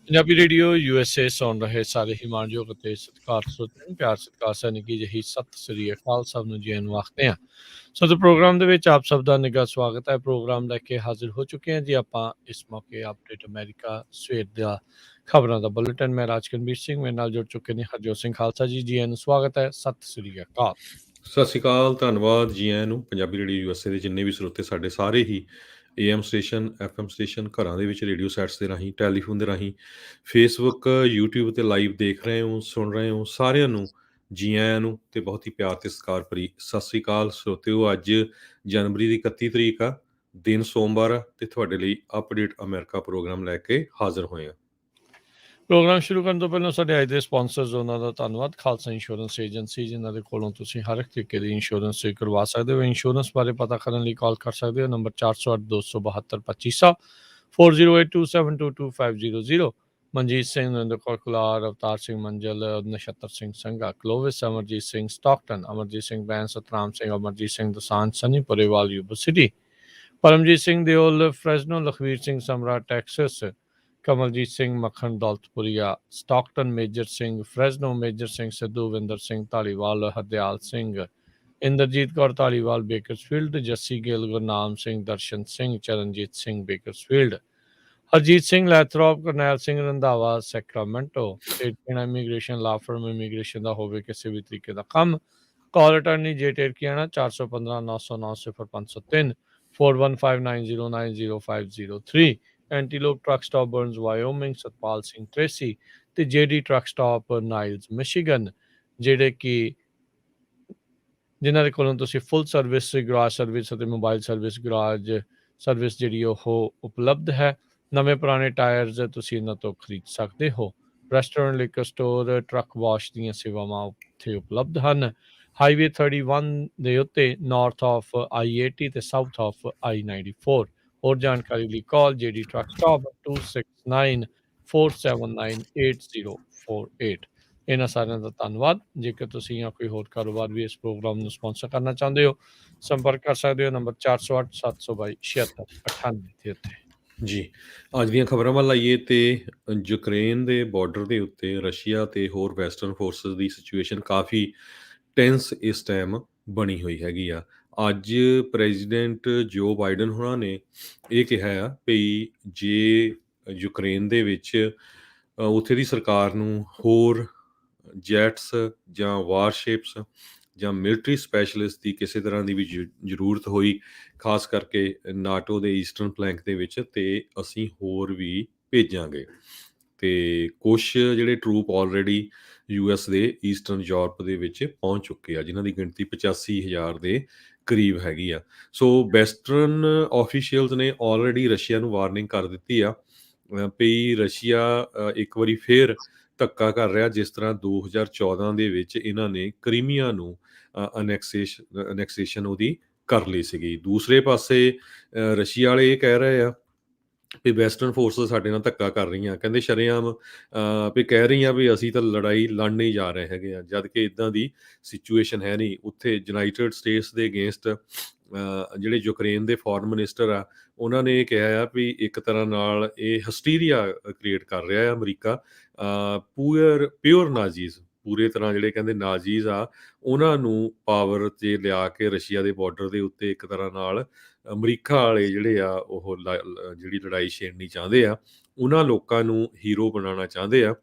Punjabi radio USA ਸੁਣ ਰਹੇ ਸਾਰੇ ਹੀ ਮਾਣਯੋਗ ਅਤੇ ਸਤਿਕਾਰ ਸਰੋਤਿਆਂ ਨੂੰ ਪਿਆਰ ਸਤਿਕਾਰ ਸੈਨਿਕੀ ਨਿੱਘੀ ਜਿਹੀ ਸਤਿ ਸ੍ਰੀ ਅਕਾਲ ਸਭ ਨੂੰ ਜੀ ਆਇਆਂ ਆਖਦੇ ਹਾਂ। ਸੋ ਪ੍ਰੋਗਰਾਮ ਦੇ ਵਿੱਚ ਆਪ ਸਭ ਦਾ ਨਿੱਘਾ ਸਵਾਗਤ ਹੈ। ਪ੍ਰੋਗਰਾਮ ਲੈ ਕੇ ਹਾਜ਼ਰ ਹੋ ਚੁੱਕੇ ਹਾਂ ਜੀ ਆਪਾਂ ਇਸ ਮੌਕੇ ਅਪਡੇਟ ਅਮਰੀਕਾ ਸਵੇਰ ਦਾ ਖਬਰਾਂ ਦਾ ਬੁਲੇਟਿਨ। ਮੈਂ ਰਾਜਕਨਵੀਰ ਸਿੰਘ, ਮੇਰੇ ਨਾਲ ਜੁੜ ਚੁੱਕੇ ਨੇ ਹਰਜੋਤ ਸਿੰਘ ਖਾਲਸਾ ਜੀ ਆਇਆਂ ਨੂੰ ਸਵਾਗਤ ਹੈ, ਸਤਿ ਸ੍ਰੀ ਅਕਾਲ। ਸਤਿ ਸ਼੍ਰੀ ਅਕਾਲ, ਧੰਨਵਾਦ ਜੀ ਆਇਆਂ ਨੂੰ। ਪੰਜਾਬੀ ਰੇਡੀਓ USA ਦੇ ਜਿੰਨੇ ਵੀ ਸਰੋਤੇ ਸਾਡੇ ਸਾਰੇ ਹੀ AM ਸਟੇਸ਼ਨ, FM ਸਟੇਸ਼ਨ, ਘਰਾਂ ਦੇ ਵਿੱਚ ਰੇਡੀਓ ਸੈਟਸ ਦੇ ਰਾਹੀਂ, ਟੈਲੀਫੋਨ ਦੇ ਰਾਹੀਂ, ਫੇਸਬੁੱਕ, YouTube ਤੇ ਲਾਈਵ ਦੇਖ ਰਹੇ ਹੋ, ਸੁਣ ਰਹੇ ਹੋ, ਸਾਰਿਆਂ ਨੂੰ ਜੀ ਆਇਆਂ ਨੂੰ ਤੇ ਬਹੁਤ ਹੀ ਪਿਆਰ ਤੇ ਸਤਿਕਾਰ ਭਰੀ ਸਤਿ ਸ਼੍ਰੀ ਅਕਾਲ। ਸਰੋਤਿਓ, ਅੱਜ ਜਨਵਰੀ ਦੀ 31 ਤਰੀਕ ਆ, ਦਿਨ ਸੋਮਵਾਰ ਆ ਤੇ ਤੁਹਾਡੇ ਲਈ ਅਪਡੇਟ ਅਮਰੀਕਾ ਪ੍ਰੋਗਰਾਮ ਲੈ ਕੇ ਹਾਜ਼ਰ ਹੋਏ ਆ। ਪ੍ਰੋਗਰਾਮ ਸ਼ੁਰੂ ਕਰਨ ਤੋਂ ਪਹਿਲਾਂ ਸਾਡੇ ਅੱਜ ਦੇ ਸਪਾਂਸਰਸ ਉਹਨਾਂ ਦਾ ਧੰਨਵਾਦ। ਖਾਲਸਾ ਇੰਸ਼ੋਰੈਂਸ ਏਜੰਸੀ, ਜਿਨ੍ਹਾਂ ਦੇ ਕੋਲੋਂ ਤੁਸੀਂ ਹਰ ਇੱਕ ਤਰੀਕੇ ਦੀ ਇੰਸ਼ੋਰੈਂਸ ਕਰਵਾ ਸਕਦੇ ਹੋ। ਇੰਸ਼ੋਰੈਂਸ ਬਾਰੇ ਪਤਾ ਕਰਨ ਲਈ ਕਾਲ ਕਰ ਸਕਦੇ ਹੋ number 408 272 2500 4082722500। Manjit Singh, Narinder Kaur Kular, Avtar Singh Manjal, Nachhattar Singh Sangha, Clovis, Amarjit Singh Stockton, Amarjit Singh Bains, Satram Singh, Amarjit Singh Dosanjh, Sunny Purewal Yuba City, Paramjit Singh Deol Fresno, Lakhvir Singh Samra Texas, Kamaljit Singh Makhan Daultapuria Stockton, Major Singh Fresno, Major Singh Sidhu, Vinder Singh Dhaliwal, Hardial Singh, Inderjit Kaur Dhaliwal Bakersfield, Jassi Gill, Gurnam Singh, Darshan Singh, Charanjit Singh Bakersfield, Harjit Singh Lathrop, Karnail Singh Randhawa Sacramento. ATN immigration law firm immigration ਦਾ ਹੋਵੇ ਕਿਸੇ ਵੀ ਤਰੀਕੇ ਦਾ ਕੰਮ, ਕਾਲ ਅਟਾਰਨੀ ਜੇ ਟੇਰਕੀਆਣਾ 415 909 0503 4159090503। Antelope truck stop Burns Wyoming, Satpal Singh Tracy ਤੇ JD truck stop Niles Michigan, ਜਿਹੜੇ ਕਿ ਜਿਨ੍ਹਾਂ ਦੇ ਕੋਲੋਂ ਤੁਸੀਂ ਫੁੱਲ ਸਰਵਿਸ ਗਰਾਜ ਸਰਵਿਸ ਅਤੇ ਮੋਬਾਈਲ ਸਰਵਿਸ ਗਰਾਜ ਸਰਵਿਸ ਜਿਹੜੀ ਉਹ ਉਪਲਬਧ ਹੈ। ਨਵੇਂ ਪੁਰਾਣੇ ਟਾਇਰਸ ਤੁਸੀਂ ਇਹਨਾਂ ਤੋਂ ਖਰੀਦ ਸਕਦੇ ਹੋ। Restaurant, liquor store, truck wash ਦੀਆਂ ਸੇਵਾਵਾਂ ਉੱਥੇ ਉਪਲਬਧ ਹਨ। ਹਾਈਵੇ 31 ਦੇ ਉੱਤੇ ਨਾਰਥ ਆਫ I-80 ਤੇ ਸਾਊਥ ਆਫ I-94। ਹੋਰ ਜਾਣਕਾਰੀ ਲਈ ਕਾਲ ਜੇਡੀ ਟਰੱਕ ਸਟਾਪ 269 479 8048। ਇਹਨਾਂ ਸਾਰਿਆਂ ਦਾ ਧੰਨਵਾਦ। ਜੇਕਰ ਤੁਸੀਂ ਜਾਂ ਕੋਈ ਹੋਰ ਕਾਰੋਬਾਰ ਵੀ ਇਸ ਪ੍ਰੋਗਰਾਮ ਨੂੰ ਸਪਾਂਸਰ ਕਰਨਾ ਚਾਹੁੰਦੇ ਹੋ, ਸੰਪਰਕ ਕਰ ਸਕਦੇ ਹੋ ਨੰਬਰ 408 722 7698 ਦੇ ਉੱਤੇ। ਜੀ, ਅੱਜ ਦੀਆਂ ਖਬਰਾਂ ਵੱਲ ਆਈਏ ਤੇ ਯੂਕਰੇਨ ਦੇ ਬਾਰਡਰ ਦੇ ਉੱਤੇ ਰਸ਼ੀਆ ਤੇ ਹੋਰ ਵੈਸਟਰਨ ਫੋਰਸਿਸ ਦੀ ਸਿਚੁਏਸ਼ਨ ਕਾਫੀ ਟੈਂਸ ਇਸ ਟਾਈਮ ਬਣੀ ਹੋਈ ਹੈਗੀ ਆ। ਅੱਜ ਪ੍ਰੈਜ਼ੀਡੈਂਟ ਜੋ ਬਾਈਡਨ ਹੋਣਾ ਨੇ ਇਹ ਕਿਹਾ ਆ ਵੀ ਜੇ ਯੂਕਰੇਨ ਦੇ ਵਿੱਚ ਉੱਥੇ ਦੀ ਸਰਕਾਰ ਨੂੰ ਹੋਰ ਜੈਟਸ ਜਾਂ ਵਾਰਸ਼ਿਪਸ ਜਾਂ ਮਿਲਟਰੀ ਸਪੈਸ਼ਲਿਸਟ ਦੀ ਕਿਸੇ ਤਰ੍ਹਾਂ ਦੀ ਵੀ ਜ਼ਰੂਰਤ ਹੋਈ, ਖਾਸ ਕਰਕੇ ਨਾਟੋ ਦੇ ਈਸਟਰਨ ਫਲੈਂਕ ਦੇ ਵਿੱਚ, ਤੇ ਅਸੀਂ ਹੋਰ ਵੀ ਭੇਜਾਂਗੇ। ਤੇ ਕੁਛ ਜਿਹੜੇ ਟਰੂਪ ਆਲਰੇਡੀ US ਦੇ ਈਸਟਰਨ ਯੂਰਪ ਦੇ ਵਿੱਚ ਪਹੁੰਚ ਚੁੱਕੇ ਆ, ਜਿਨ੍ਹਾਂ ਦੀ ਗਿਣਤੀ 85,000 ਦੇ ਕਰੀਬ ਹੈਗੀ ਆ। ਸੋ ਵੈਸਟਰਨ ਆਫੀਸ਼ੀਅਲਸ ਨੇ ਆਲਰੇਡੀ ਰਸ਼ੀਆ ਨੂੰ ਵਾਰਨਿੰਗ ਕਰ ਦਿੱਤੀ ਆ ਵੀ ਰਸ਼ੀਆ ਇੱਕ ਵਾਰੀ ਫੇਰ ਧੱਕਾ ਕਰ ਰਿਹਾ, ਜਿਸ ਤਰ੍ਹਾਂ 2014 ਦੇ ਵਿੱਚ ਇਹਨਾਂ ਨੇ ਕਰੀਮੀਆ ਨੂੰ ਅਨੈਕਸੇਸ਼ਨ ਉਹਦੀ ਕਰ ਲਈ ਸੀਗੀ। ਦੂਸਰੇ ਪਾਸੇ ਰਸ਼ੀਆ ਵਾਲੇ ਇਹ ਕਹਿ ਰਹੇ ਆ ਵੀ ਵੈਸਟਰਨ ਫੋਰਸਿਸ ਸਾਡੇ ਨਾਲ ਧੱਕਾ ਕਰ ਰਹੀਆਂ, ਕਹਿੰਦੇ ਸ਼ਰੇਆਮ ਵੀ ਕਹਿ ਰਹੀਆਂ ਵੀ ਅਸੀਂ ਤਾਂ ਲੜਾਈ ਲੜਨ ਹੀ ਜਾ ਰਹੇ ਹੈਗੇ ਆ, ਜਦ ਕਿ ਇਦਾਂ ਦੀ ਸਿਚੁਏਸ਼ਨ ਹੈ ਨਹੀਂ। ਉੱਥੇ ਯੂਨਾਈਟਿਡ ਸਟੇਟਸ ਦੇ ਅਗੇਂਸਟ ਜਿਹੜੇ ਯੂਕਰੇਨ ਦੇ ਫੋਰਨ ਮਿਨਿਸਟਰ ਆ, ਉਹਨਾਂ ਨੇ ਇਹ ਕਿਹਾ ਆ ਵੀ ਇੱਕ ਤਰ੍ਹਾਂ ਨਾਲ ਇਹ ਹਸਟੀਰੀਆ ਕ੍ਰੀਏਟ ਕਰ ਰਿਹਾ ਹੈ ਅਮਰੀਕਾ। ਪਿਓਰ ਨਾਜ਼ੀਜ਼, ਪੂਰੇ ਤਰ੍ਹਾਂ ਜਿਹੜੇ ਕਹਿੰਦੇ ਨਾਜ਼ੀਜ਼ ਆ, ਉਹਨਾਂ ਨੂੰ ਪਾਵਰ 'ਤੇ ਲਿਆ ਕੇ ਰਸ਼ੀਆ ਦੇ ਬਾਰਡਰ ਦੇ ਉੱਤੇ ਇੱਕ ਤਰ੍ਹਾਂ ਨਾਲ ਅਮਰੀਕਾ ਵਾਲੇ ਜਿਹੜੇ ਆ ਉਹ ਜਿਹੜੀ ਲੜਾਈ ਛੇੜਨੀ ਚਾਹੁੰਦੇ ਆ, ਉਹਨਾਂ ਲੋਕਾਂ ਨੂੰ ਹੀਰੋ ਬਣਾਉਣਾ ਚਾਹੁੰਦੇ ਆ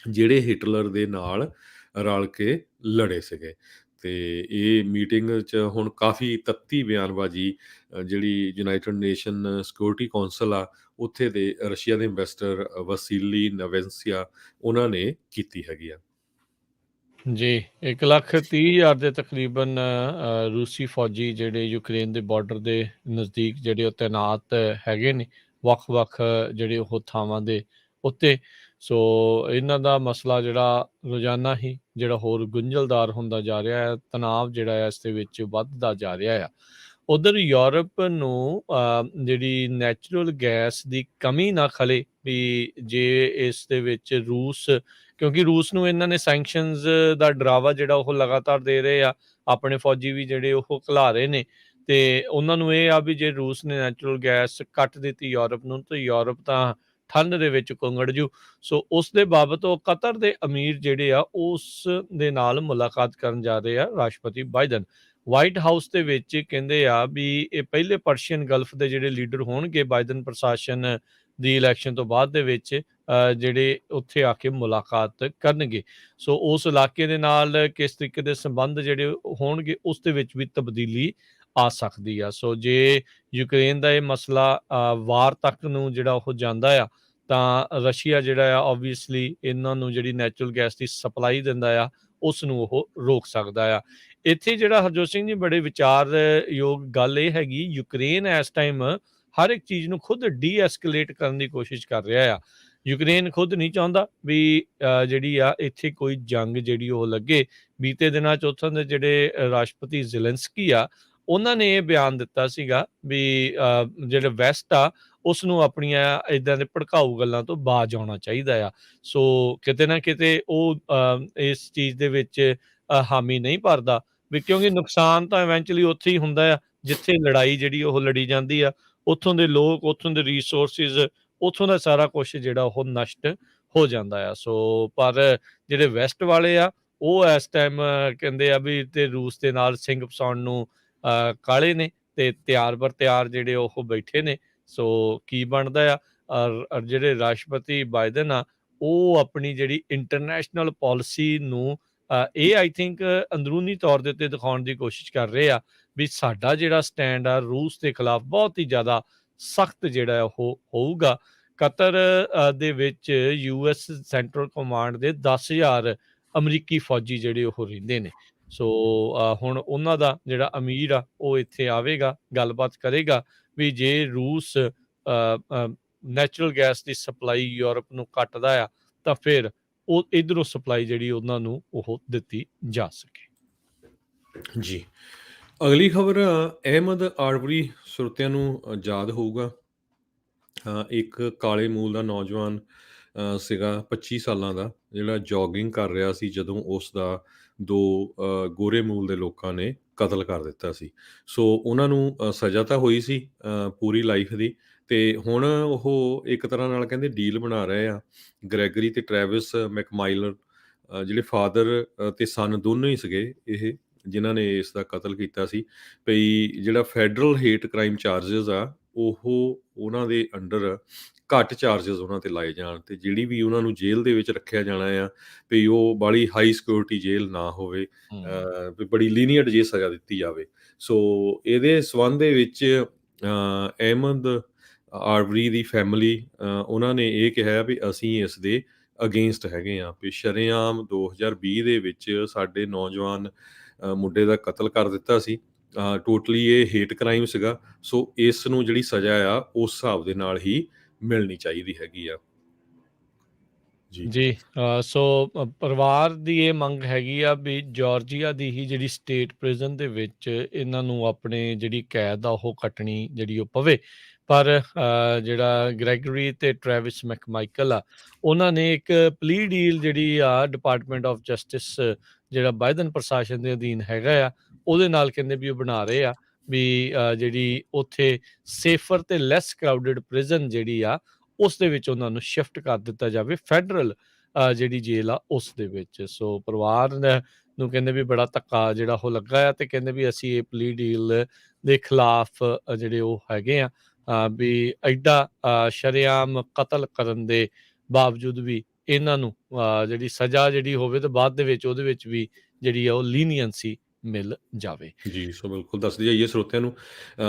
ਜਿਹੜੇ ਹਿਟਲਰ ਦੇ ਨਾਲ ਰਲ ਕੇ ਲੜੇ ਸੀਗੇ। ਤੇ ਇਹ ਮੀਟਿੰਗ 'ਚ ਹੁਣ ਕਾਫੀ ਤੱਤੀ ਬਿਆਨਬਾਜ਼ੀ ਜਿਹੜੀ ਯੂਨਾਈਟਿਡ ਨੇਸ਼ਨ ਸਿਕਿਉਰਿਟੀ ਕੌਂਸਲ ਆ ਉੱਥੇ ਦੇ ਰਸ਼ੀਆ ਦੇ ਐਂਬੈਸਡਰ ਵਸੀਲੀ ਨਵੈਂਸੀਆ ਉਹਨਾਂ ਨੇ ਕੀਤੀ ਹੈਗੀ ਆ। ਜੀ, 1,30,000 ਦੇ ਤਕਰੀਬਨ ਰੂਸੀ ਫੌਜੀ ਜਿਹੜੇ ਯੂਕਰੇਨ ਦੇ ਬਾਰਡਰ ਦੇ ਨਜ਼ਦੀਕ ਜਿਹੜੇ ਉਹ ਤੈਨਾਤ ਹੈਗੇ ਨੇ, ਵੱਖ-ਵੱਖ ਜਿਹੜੇ ਉਹ ਥਾਵਾਂ ਦੇ ਉੱਤੇ। ਸੋ ਇਹਨਾਂ ਦਾ ਮਸਲਾ ਜਿਹੜਾ ਰੋਜ਼ਾਨਾ ਹੀ ਜਿਹੜਾ ਹੋਰ ਗੁੰਝਲਦਾਰ ਹੁੰਦਾ ਜਾ ਰਿਹਾ ਹੈ, ਤਣਾਅ ਜਿਹੜਾ ਹੈ ਇਸ ਦੇ ਵਿੱਚ ਵੱਧਦਾ ਜਾ ਰਿਹਾ ਆ। ਉੱਧਰ ਯੂਰਪ ਨੂੰ ਜਿਹੜੀ ਨੈਚੁਰਲ ਗੈਸ ਦੀ ਕਮੀ ਨਾ ਖਲੇ ਵੀ ਜੇ ਇਸ ਦੇ ਵਿੱਚ ਰੂਸ, ਕਿਉਂਕਿ ਰੂਸ ਨੂੰ ਇਹਨਾਂ ਨੇ ਸੈਂਕਸ਼ਨਸ ਦਾ ਡਰਾਵਾ ਜਿਹੜਾ ਉਹ ਲਗਾਤਾਰ ਦੇ ਰਹੇ ਆ, ਆਪਣੇ ਫੌਜੀ ਵੀ ਜਿਹੜੇ ਉਹ ਘਲਾ ਰਹੇ ਨੇ, ਤੇ ਉਹਨਾਂ ਨੂੰ ਇਹ ਆ ਵੀ ਜੇ ਰੂਸ ਨੇ ਨੈਚੁਰਲ ਗੈਸ ਕੱਟ ਦਿੱਤੀ ਯੂਰਪ ਨੂੰ, ਤਾਂ ਯੂਰਪ ਤਾਂ ਠੰਡ ਦੇ ਵਿੱਚ ਕੁੰਗੜ ਜੂ। ਸੋ ਉਸ ਦੇ ਬਾਬਤ ਉਹ ਕਤਰ ਦੇ ਅਮੀਰ ਜਿਹੜੇ ਆ ਉਸ ਦੇ ਨਾਲ ਮੁਲਾਕਾਤ ਕਰਨ ਜਾ ਰਹੇ ਆ ਰਾਸ਼ਟਰਪਤੀ ਬਾਈਡਨ। ਵਾਈਟ ਹਾਊਸ ਦੇ ਵਿੱਚ ਕਹਿੰਦੇ ਆ ਵੀ ਇਹ ਪਹਿਲੇ ਪਰਸ਼ੀਅਨ ਗਲਫ ਦੇ ਜਿਹੜੇ ਲੀਡਰ ਹੋਣਗੇ ਬਾਈਡਨ ਪ੍ਰਸ਼ਾਸਨ ਦੀ ਇਲੈਕਸ਼ਨ ਤੋਂ ਬਾਅਦ ਦੇ ਵਿੱਚ ਜਿਹੜੇ ਉੱਥੇ ਆ ਕੇ ਮੁਲਾਕਾਤ ਕਰਨਗੇ। ਸੋ ਉਸ ਇਲਾਕੇ ਦੇ ਨਾਲ ਕਿਸ ਤਰੀਕੇ ਦੇ ਸੰਬੰਧ ਜਿਹੜੇ ਹੋਣਗੇ ਉਸ ਦੇ ਵਿੱਚ ਵੀ ਤਬਦੀਲੀ ਆ ਸਕਦੀ ਆ। ਸੋ ਜੇ ਯੂਕਰੇਨ ਦਾ ਇਹ ਮਸਲਾ ਵਾਰ ਤੱਕ ਨੂੰ ਜਿਹੜਾ ਉਹ ਜਾਂਦਾ ਆ ਤਾਂ ਰਸ਼ੀਆ ਜਿਹੜਾ ਆ ਓਬਵੀਅਸਲੀ ਇਹਨਾਂ ਨੂੰ ਜਿਹੜੀ ਨੈਚੁਰਲ ਗੈਸ ਦੀ ਸਪਲਾਈ ਦਿੰਦਾ ਆ ਉਸ ਨੂੰ ਉਹ ਰੋਕ ਸਕਦਾ ਆ। ਇੱਥੇ ਜਿਹੜਾ ਹਰਜੋਤ ਸਿੰਘ ਜੀ ਬੜੇ ਵਿਚਾਰਯੋਗ ਗੱਲ ਇਹ ਹੈਗੀ, ਯੂਕਰੇਨ ਇਸ ਟਾਈਮ ਹਰ ਇੱਕ ਚੀਜ਼ ਨੂੰ ਖੁਦ ਡੀ-ਐਸਕੇਲੇਟ ਕਰਨ ਦੀ ਕੋਸ਼ਿਸ਼ ਕਰ ਰਿਹਾ ਆ। ਯੂਕਰੇਨ ਖੁਦ ਨਹੀਂ ਚਾਹੁੰਦਾ ਵੀ ਜਿਹੜੀ ਆ ਇੱਥੇ ਕੋਈ ਜੰਗ ਜਿਹੜੀ ਉਹ ਲੱਗੇ। ਬੀਤੇ ਦਿਨਾਂ 'ਚ ਉੱਥੋਂ ਦੇ ਜਿਹੜੇ ਰਾਸ਼ਟਰਪਤੀ ਜ਼ੇਲੈਂਸਕੀ ਆ ਉਹਨਾਂ ਨੇ ਇਹ ਬਿਆਨ ਦਿੱਤਾ ਸੀਗਾ ਵੀ ਜਿਹੜਾ ਵੈਸਟ ਆ ਉਸ ਨੂੰ ਆਪਣੀਆਂ ਇੱਦਾਂ ਦੇ ਭੜਕਾਊ ਗੱਲਾਂ ਤੋਂ ਬਾਜ਼ ਆਉਣਾ ਚਾਹੀਦਾ ਆ। ਸੋ ਕਿਤੇ ਨਾ ਕਿਤੇ ਉਹ ਇਸ ਚੀਜ਼ ਦੇ ਵਿੱਚ ਹਾਮੀ ਨਹੀਂ ਭਰਦਾ ਵੀ, ਕਿਉਂਕਿ ਨੁਕਸਾਨ ਤਾਂ ਇਵੈਂਚੁਅਲੀ ਉੱਥੇ ਹੀ ਹੁੰਦਾ ਆ ਜਿੱਥੇ ਲੜਾਈ ਜਿਹੜੀ ਉਹ ਲੜੀ ਜਾਂਦੀ ਆ। ਉੱਥੋਂ ਦੇ ਲੋਕ, ਉੱਥੋਂ ਦੇ ਰਿਸੋਰਸਿਸ, ਉੱਥੋਂ ਦਾ ਸਾਰਾ ਕੁਛ ਜਿਹੜਾ ਉਹ ਨਸ਼ਟ ਹੋ ਜਾਂਦਾ ਆ। ਸੋ ਪਰ ਜਿਹੜੇ ਵੈਸਟ ਵਾਲੇ ਆ ਉਹ ਇਸ ਟਾਈਮ ਕਹਿੰਦੇ ਆ ਵੀ ਤੇ ਰੂਸ ਦੇ ਨਾਲ ਸਿੰਘ ਫਸਾਉਣ ਨੂੰ ਕਾਲੇ ਨੇ ਤੇ ਤਿਆਰ ਬਰ ਤਿਆਰ ਜਿਹੜੇ ਉਹ ਬੈਠੇ ਨੇ। ਸੋ ਕੀ ਬਣਦਾ ਆ? ਔਰ ਜਿਹੜੇ ਰਾਸ਼ਟਰਪਤੀ ਬਾਈਡਨ ਆ ਉਹ ਆਪਣੀ ਜਿਹੜੀ ਇੰਟਰਨੈਸ਼ਨਲ ਪਾਲਿਸੀ ਨੂੰ ਇਹ ਆਈ ਥਿੰਕ ਅੰਦਰੂਨੀ ਤੌਰ ਦੇ ਉੱਤੇ ਦਿਖਾਉਣ ਦੀ ਕੋਸ਼ਿਸ਼ ਕਰ ਰਹੇ ਆ ਵੀ ਸਾਡਾ ਜਿਹੜਾ ਸਟੈਂਡ ਆ ਰੂਸ ਦੇ ਖਿਲਾਫ ਬਹੁਤ ਹੀ ਜ਼ਿਆਦਾ ਸਖਤ ਜਿਹੜਾ ਉਹ ਹੋਊਗਾ। ਕਤਰ ਦੇ ਵਿੱਚ US ਸੈਂਟਰਲ ਕਮਾਂਡ ਦੇ 10,000 ਅਮਰੀਕੀ ਫੌਜੀ ਜਿਹੜੇ ਉਹ ਰਹਿੰਦੇ ਨੇ। ਸੋ ਹੁਣ ਉਹਨਾਂ ਦਾ ਜਿਹੜਾ ਅਮੀਰ ਆ ਉਹ ਇੱਥੇ ਆਵੇਗਾ, ਗੱਲਬਾਤ ਕਰੇਗਾ ਵੀ ਜੇ ਰੂਸ ਨੈਚੁਰਲ ਗੈਸ ਦੀ ਸਪਲਾਈ ਯੂਰਪ ਨੂੰ ਕੱਟਦਾ ਆ ਤਾਂ ਫਿਰ ਉਹ ਇਧਰੋਂ ਸਪਲਾਈ ਜਿਹੜੀ ਉਹਨਾਂ ਨੂੰ ਉਹ ਦਿੱਤੀ ਜਾ ਸਕੇ। ਜੀ, ਅਗਲੀ ਖਬਰ ਅਹਿਮਦ ਆਰਬਰੀ ਸਰੋਤਿਆਂ ਨੂੰ ਯਾਦ ਹੋਊਗਾ। ਇੱਕ ਕਾਲੇ ਮੂਲ ਦਾ ਨੌਜਵਾਨ ਸੀਗਾ 25 ਸਾਲਾਂ ਦਾ, ਜਿਹੜਾ ਜੋਗਿੰਗ ਕਰ ਰਿਹਾ ਸੀ ਜਦੋਂ ਉਸ ਦਾ 2 ਗੋਰੇ ਮੂਲ ਦੇ ਲੋਕਾਂ ਨੇ ਕਤਲ ਕਰ ਦਿੱਤਾ ਸੀ। ਸੋ ਉਹਨਾਂ ਨੂੰ ਸਜ਼ਾ ਤਾਂ ਹੋਈ ਸੀ ਪੂਰੀ ਲਾਈਫ ਦੀ, ਤੇ ਹੁਣ ਉਹ ਇੱਕ ਤਰ੍ਹਾਂ ਨਾਲ ਕਹਿੰਦੇ ਡੀਲ ਬਣਾ ਰਹੇ ਆ। ਗ੍ਰੈਗਰੀ ਤੇ ਟ੍ਰੈਵਿਸ ਮੈਕਮਾਈਲਰ ਜਿਹੜੇ ਫਾਦਰ ਤੇ ਸਨ ਦੋਨੋਂ ਹੀ ਸੀਗੇ ਇਹ, ਜਿਨ੍ਹਾਂ ਨੇ ਇਸ ਦਾ ਕਤਲ ਕੀਤਾ ਸੀ। ਭਈ ਜਿਹੜਾ ਫੈਡਰਲ ਹੇਟ ਕ੍ਰਾਈਮ ਚਾਰਜਸ ਆ ਉਹ ਉਹਨਾਂ ਦੇ ਅੰਡਰ ਘੱਟ ਚਾਰਜਸ ਉਹਨਾਂ ਤੇ ਲਾਏ ਜਾਣ, ਤੇ ਜਿਹੜੀ ਵੀ ਉਹਨਾਂ ਨੂੰ ਜੇਲ੍ਹ ਦੇ ਵਿੱਚ ਰੱਖਿਆ ਜਾਣਾ ਆ ਵੀ ਉਹ ਬਾਹਲੀ ਹਾਈ ਸਿਕਿਉਰਿਟੀ ਜੇਲ੍ਹ ਨਾ ਹੋਵੇ, ਵੀ ਬੜੀ ਲੀਨੀਅੰਟ ਜੇ ਸਜ਼ਾ ਦਿੱਤੀ ਜਾਵੇ। ਸੋ ਇਹਦੇ ਸੰਬੰਧ ਦੇ ਵਿੱਚ ਅਹਿਮਦ ਆਰਬਰੀ ਦੀ ਫੈਮਿਲੀ ਉਹਨਾਂ ਨੇ ਇਹ ਕਿਹਾ ਵੀ ਅਸੀਂ ਇਸ ਦੇ ਅਗੇਂਸਟ ਹੈਗੇ ਆ ਵੀ ਸ਼ਰੇਆਮ 2020 ਦੇ ਵਿੱਚ ਸਾਡੇ ਨੌਜਵਾਨ ਮੁੰਡੇ ਦਾ ਕਤਲ ਕਰ ਦਿੱਤਾ ਸੀ। ਟੋਟਲੀ ਇਹ ਹੇਟ ਕ੍ਰਾਈਮ ਸੀਗਾ। ਸੋ ਇਸ ਨੂੰ ਜਿਹੜੀ ਸਜ਼ਾ ਆ ਉਸ ਹਿਸਾਬ ਦੇ ਨਾਲ ਹੀ ਮਿਲਣੀ ਚਾਹੀਦੀ ਹੈਗੀ ਆ। ਜੀ ਸੋ ਪਰਿਵਾਰ ਦੀ ਇਹ ਮੰਗ ਹੈਗੀ ਆ ਵੀ ਜਾਰਜੀਆ ਦੀ ਹੀ ਜਿਹੜੀ ਸਟੇਟ ਪ੍ਰਿਜ਼ਨ ਦੇ ਵਿੱਚ ਇਹਨਾਂ ਨੂੰ ਆਪਣੇ ਜਿਹੜੀ ਕੈਦ ਆ ਉਹ ਕੱਟਣੀ ਜਿਹੜੀ ਉਹ ਪਵੇ। ਪਰ ਜਿਹੜਾ ਗ੍ਰੈਗਰੀ ਤੇ ਟ੍ਰੈਵਿਸ ਮੈਕਮਾਈਕਲ ਆ ਉਹਨਾਂ ਨੇ ਇੱਕ ਪਲੀ ਡੀਲ ਜਿਹੜੀ ਆ ਡਿਪਾਰਟਮੈਂਟ ਆਫ ਜਸਟਿਸ ਜਿਹੜਾ ਬਾਈਡਨ ਪ੍ਰਸ਼ਾਸਨ ਦੇ ਅਧੀਨ ਹੈਗਾ ਆ ਉਹਦੇ ਨਾਲ ਕਹਿੰਦੇ ਵੀ ਉਹ ਬਣਾ ਰਹੇ ਆ ਵੀ ਜਿਹੜੀ ਉੱਥੇ ਸੇਫਰ ਤੇ ਲੈਸ ਕਰਾਊਡਡ ਪ੍ਰਿਜ਼ਨ ਜਿਹੜੀ ਆ ਉਸ ਦੇ ਵਿੱਚ ਉਹਨਾਂ ਨੂੰ ਸ਼ਿਫਟ ਕਰ ਦਿੱਤਾ ਜਾਵੇ, ਫੈਡਰਲ ਜਿਹੜੀ ਜੇਲ੍ਹ ਆ ਉਸ ਦੇ ਵਿੱਚ। ਸੋ ਪਰਿਵਾਰ ਨੂੰ ਕਹਿੰਦੇ ਵੀ ਬੜਾ ਧੱਕਾ ਜਿਹੜਾ ਉਹ ਲੱਗਾ ਆ ਤੇ ਕਹਿੰਦੇ ਵੀ ਅਸੀਂ ਇਹ ਪਲੀ ਡੀਲ ਦੇ ਖਿਲਾਫ ਜਿਹੜੇ ਉਹ ਹੈਗੇ ਆ ਵੀ ਐਡਾ ਸ਼ਰੇਆਮ ਕਤਲ ਕਰਨ ਦੇ ਬਾਵਜੂਦ ਵੀ ਇਹਨਾਂ ਨੂੰ ਜਿਹੜੀ ਸਜ਼ਾ ਜਿਹੜੀ ਹੋਵੇ ਤੇ ਬਾਅਦ ਦੇ ਵਿੱਚ ਉਹਦੇ ਵਿੱਚ ਵੀ ਜਿਹੜੀ ਆ ਉਹ ਲੀਨੀਅੰਸੀ ਮਿਲ ਜਾਵੇ। ਜੀ, ਸੋ ਬਿਲਕੁਲ ਦੱਸਦੇ ਜਾਈਏ ਸਰੋਤਿਆਂ ਨੂੰ,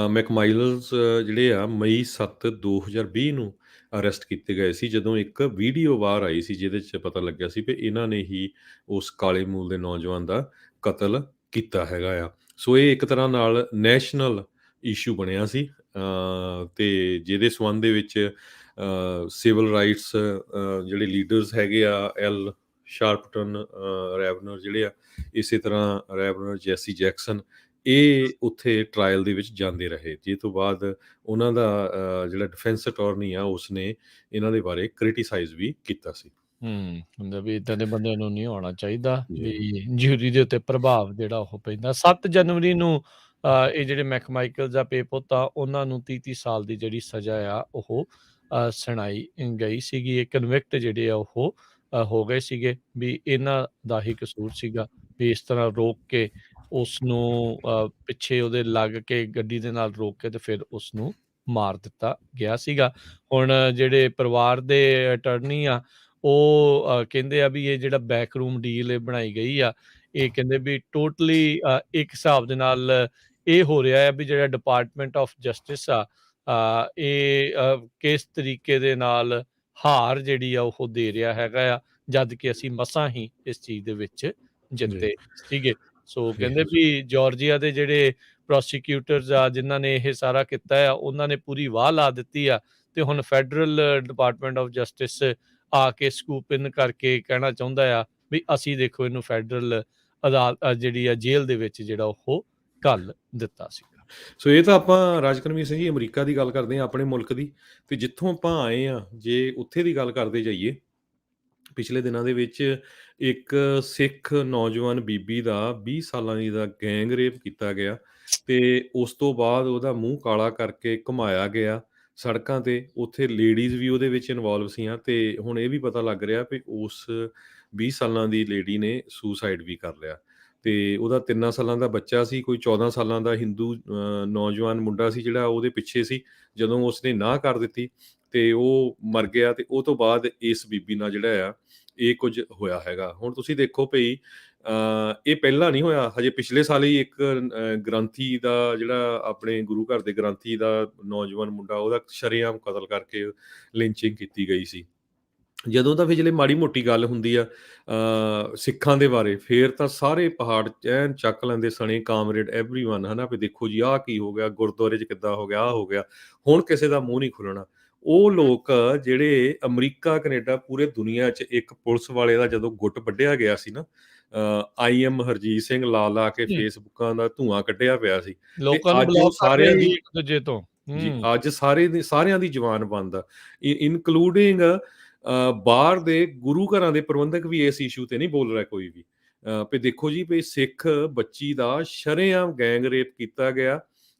ਮੈਕਮਾਈਲਸ ਜਿਹੜੇ ਆ ਮਈ 7, 2020 ਨੂੰ ਅਰੈਸਟ ਕੀਤੇ ਗਏ ਸੀ ਜਦੋਂ ਇੱਕ ਵੀਡੀਓ ਬਾਹਰ ਆਈ ਸੀ ਜਿਹਦੇ 'ਚ ਪਤਾ ਲੱਗਿਆ ਸੀ ਵੀ ਇਹਨਾਂ ਨੇ ਹੀ ਉਸ ਕਾਲੇ ਮੂਲ ਦੇ ਨੌਜਵਾਨ ਦਾ ਕਤਲ ਕੀਤਾ ਹੈਗਾ ਆ। ਸੋ ਇਹ ਇੱਕ ਤਰ੍ਹਾਂ ਨਾਲ ਨੈਸ਼ਨਲ ਇਸ਼ੂ ਬਣਿਆ ਸੀ ਤੇ ਜਿਹਦੇ ਸੰਬੰਧ ਦੇ ਵਿੱਚ ਸਿਵਲ ਰਾਈਟਸ ਜਿਹੜੇ ਲੀਡਰਸ ਹੈਗੇ ਆ, ਐਲ ਸ਼ਾਰਪਟਨ ਰੈਵਨਰ ਜਿਹੜੇ ਆ, ਇਸੇ ਤਰ੍ਹਾਂ ਰੈਵਨਰ ਜੈਸੀ ਜੈਕਸਨ, ਇਹ ਉੱਥੇ ਟਰਾਇਲ ਦੇ ਵਿੱਚ ਜਾਂਦੇ ਰਹੇ। ਜਿਸ ਤੋਂ ਬਾਅਦ ਉਹਨਾਂ ਦਾ ਜਿਹੜਾ ਡਿਫੈਂਸ ਅਟਾਰਨੀ ਆ ਉਸਨੇ ਇਹਨਾਂ ਦੇ ਬਾਰੇ ਕ੍ਰਿਟੀਸਾਈਜ਼ ਵੀ ਕੀਤਾ ਸੀ। ਹੁੰਦਾ ਵੀ ਇੱਦਾਂ ਦੇ ਬੰਦਿਆਂ ਨੂੰ ਨਹੀਂ ਹੋਣਾ ਚਾਹੀਦਾ ਵੀ ਜਿਊਰੀ ਦੇ ਉੱਤੇ ਪ੍ਰਭਾਵ ਜਿਹੜਾ ਉਹ ਪੈਂਦਾ। 7 ਜਨਵਰੀ ਨੂੰ ਇਹ ਜਿਹੜੇ ਮੈਕਮਾਈਕਲ ਜਾਂ ਪੇਪੋਤ ਆ ਉਹਨਾਂ ਨੂੰ 30 ਸਾਲ ਦੀ ਜਿਹੜੀ ਸਜ਼ਾ ਆ ਉਹ ਸੁਣਾਈ ਗਈ ਸੀਗੀ। ਇਹ ਕਨਵਿਕਟ ਜਿਹੜੇ ਆ ਉਹ ਹੋ ਗਏ ਸੀਗੇ ਵੀ ਇਹਨਾਂ ਦਾ ਹੀ ਕਸੂਰ ਸੀਗਾ ਵੀ ਇਸ ਤਰ੍ਹਾਂ ਰੋਕ ਕੇ ਉਸਨੂੰ ਪਿੱਛੇ ਉਹਦੇ ਲੱਗ ਕੇ ਗੱਡੀ ਦੇ ਨਾਲ ਰੋਕ ਕੇ ਤੇ ਫਿਰ ਉਸਨੂੰ ਮਾਰ ਦਿੱਤਾ ਗਿਆ ਸੀਗਾ। ਹੁਣ ਜਿਹੜੇ ਪਰਿਵਾਰ ਦੇ ਅਟਰਨੀ ਆ ਉਹ ਕਹਿੰਦੇ ਆ ਵੀ ਇਹ ਜਿਹੜਾ ਬੈਕਰੂਮ ਡੀਲ ਇਹ ਬਣਾਈ ਗਈ ਆ, ਇਹ ਕਹਿੰਦੇ ਵੀ ਟੋਟਲੀ ਇੱਕ ਹਿਸਾਬ ਦੇ ਨਾਲ ਇਹ ਹੋ ਰਿਹਾ ਆ ਵੀ ਜਿਹੜਾ ਡਿਪਾਰਟਮੈਂਟ ਆਫ ਜਸਟਿਸ ਆ ਇਹ ਕਿਸ ਤਰੀਕੇ ਦੇ ਨਾਲ ਹਾਰ ਜਿਹੜੀ ਆ ਉਹ ਦੇ ਰਿਹਾ ਹੈਗਾ ਆ, ਜਦ ਕਿ ਅਸੀਂ ਮਸਾਂ ਹੀ ਇਸ ਚੀਜ਼ ਦੇ ਵਿੱਚ ਜੀ ਜਿੱਤੇ ਸੀਗੇ। ਸੋ ਜੀ ਕਹਿੰਦੇ ਵੀ ਜਾਰਜੀਆ ਦੇ ਜਿਹੜੇ ਪ੍ਰੋਸੀਕਿਊਟਰਸ ਆ ਜਿਨ੍ਹਾਂ ਨੇ ਇਹ ਸਾਰਾ ਕੀਤਾ ਆ, ਉਹਨਾਂ ਨੇ ਪੂਰੀ ਵਾਹ ਲਾ ਦਿੱਤੀ ਆ ਤੇ ਹੁਣ ਫੈਡਰਲ ਡਿਪਾਰਟਮੈਂਟ ਆਫ ਜਸਟਿਸ ਆ ਕੇ ਸਕੂਪ ਇਨ ਕਰਕੇ ਕਹਿਣਾ ਚਾਹੁੰਦਾ ਆ ਵੀ ਅਸੀਂ ਦੇਖੋ ਇਹਨੂੰ ਫੈਡਰਲ ਅਦਾਲਤ ਜਿਹੜੀ ਆ ਜੇਲ੍ਹ ਦੇ ਵਿੱਚ ਜਿਹੜਾ ਉਹ ਘੱਲ ਦਿੱਤਾ ਸੀਗਾ। ਸੋ ਇਹ ਤਾਂ ਆਪਾਂ ਰਾਜਕਰਮੀ ਸਿੰਘ ਜੀ ਅਮਰੀਕਾ ਦੀ ਗੱਲ ਕਰਦੇ ਹਾਂ, ਆਪਣੇ ਮੁਲਕ ਦੀ, ਤੇ ਜਿੱਥੋਂ ਆਪਾਂ ਆਏ ਆ ਜੇ ਉੱਥੇ ਦੀ ਗੱਲ ਕਰਦੇ ਜਾਈਏ, ਪਿਛਲੇ ਦਿਨਾਂ ਦੇ ਵਿੱਚ ਇੱਕ ਸਿੱਖ ਨੌਜਵਾਨ ਬੀਬੀ ਦਾ 20 ਸਾਲਾਂ ਦੀ ਦਾ ਗੈਂਗ ਰੇਪ ਕੀਤਾ ਗਿਆ ਤੇ ਉਸ ਤੋਂ ਬਾਅਦ ਉਹਦਾ ਮੂੰਹ ਕਾਲਾ ਕਰਕੇ ਘੁਮਾਇਆ ਗਿਆ ਸੜਕਾਂ ਤੇ। ਉੱਥੇ ਲੇਡੀਜ਼ ਵੀ ਉਹਦੇ ਵਿੱਚ ਇਨਵੋਲਵ ਸੀਆਂ ਤੇ ਹੁਣ ਇਹ ਵੀ ਪਤਾ ਲੱਗ ਰਿਹਾ ਵੀ ਉਸ 20 ਸਾਲਾਂ ਦੀ ਲੇਡੀ ਨੇ ਸੁਸਾਈਡ ਵੀ ਕਰ ਲਿਆ ਤੇ ਉਹਦਾ 3 ਸਾਲਾਂ ਦਾ ਬੱਚਾ ਸੀ। ਕੋਈ 14 ਸਾਲਾਂ ਦਾ ਹਿੰਦੂ ਨੌਜਵਾਨ ਮੁੰਡਾ ਸੀ ਜਿਹੜਾ ਉਹਦੇ ਪਿੱਛੇ ਸੀ। ਜਦੋਂ ਉਸਨੇ ਨਾਂਹ ਕਰ ਦਿੱਤੀ ਤੇ ਉਹ ਮਰ ਗਿਆ ਤੇ ਉਹ ਤੋਂ ਬਾਅਦ ਇਸ ਬੀਬੀ ਨਾਲ ਜਿਹੜਾ ਆ ਇਹ ਕੁਝ ਹੋਇਆ ਹੈਗਾ। ਹੁਣ ਤੁਸੀਂ ਦੇਖੋ ਭਈ ਇਹ ਪਹਿਲਾਂ ਨਹੀਂ ਹੋਇਆ, ਹਜੇ ਪਿਛਲੇ ਸਾਲ ਹੀ ਇੱਕ ਗ੍ਰੰਥੀ ਦਾ ਜਿਹੜਾ ਆਪਣੇ ਗੁਰੂ ਘਰ ਦੇ ਗ੍ਰੰਥੀ ਦਾ ਨੌਜਵਾਨ ਮੁੰਡਾ ਉਹਦਾ ਸ਼ਰੇਆਮ ਕਤਲ ਕਰਕੇ ਲਿੰਚਿੰਗ ਕੀਤੀ ਗਈ ਸੀ। ਜਦੋਂ ਤਾਂ ਫਿਰ ਜਿਹੜੇ ਮਾੜੀ ਮੋਟੀ ਗੱਲ ਹੁੰਦੀ ਆ ਸਿੱਖਾਂ ਦੇ ਬਾਰੇ, ਫੇਰ ਤਾਂ ਸਾਰੇ ਪਹਾੜ ਐਨ ਚੱਕ ਲੈਂਦੇ ਸਣੇ ਕਾਮਰੇਡ ਐਵਰੀਵਨ, ਹਨਾ ਵੀ ਦੇਖੋ ਜੀ ਆਹ ਕੀ ਹੋ ਗਿਆ, ਗੁਰਦੁਆਰੇ 'ਚ ਕਿੱਦਾਂ ਹੋ ਗਿਆ, ਆਹ ਹੋ ਗਿਆ। ਹੁਣ ਕਿਸੇ ਦਾ ਮੂੰਹ ਨਹੀਂ ਖੁੱਲਣਾ। ਉਹ ਲੋਕ ਜਿਹੜੇ ਅਮਰੀਕਾ, ਕੈਨੇਡਾ, ਪੂਰੇ ਦੁਨੀਆ 'ਚ ਇੱਕ ਪੁਲਿਸ ਵਾਲੇ ਦਾ ਜਦੋਂ ਗੁੱਟ ਵੱਢਿਆ ਗਿਆ ਸੀ ਨਾ, ਆਈ ਐਮ ਹਰਜੀਤ ਸਿੰਘ ਲਾ ਕੇ ਹੂੰ, ਫੇਸਬੁੱਕਾਂ ਦਾ ਧੂੰਆਂ ਕੱਢਿਆ ਪਿਆ ਸੀ ਤੇ ਲੋਕਾਂ ਨੂੰ ਅੱਜ ਉਹ ਬਲੌਕ ਕਰ ਰਹੇ ਸਾਰਿਆਂ ਸੀ ਦੀ ਇੱਕ ਦੂਜੇ ਤੋਂ। ਜੀ, ਹੂੰ, ਅੱਜ ਸਾਰਿਆਂ ਦੀ ਜ਼ੁਬਾਨ ਬੰਦ ਆ, ਇਨਕਲੂਡਿੰਗ ਬਾਹਰ ਦੇ ਗੁਰੂ ਘਰਾਂ ਦੇ ਪ੍ਰਬੰਧਕ ਵੀ ਇਸ ਇਸ਼ੂ ਤੇ ਨਹੀਂ ਬੋਲ ਰਿਹਾ ਕੋਈ ਵੀ। ਵੀ ਦੇਖੋ ਜੀ ਵੀ ਸਿੱਖ ਬੱਚੀ ਦਾ ਸ਼ਰੇਆਮ ਗੈਂਗ ਰੇਪ ਕੀਤਾ ਗਿਆ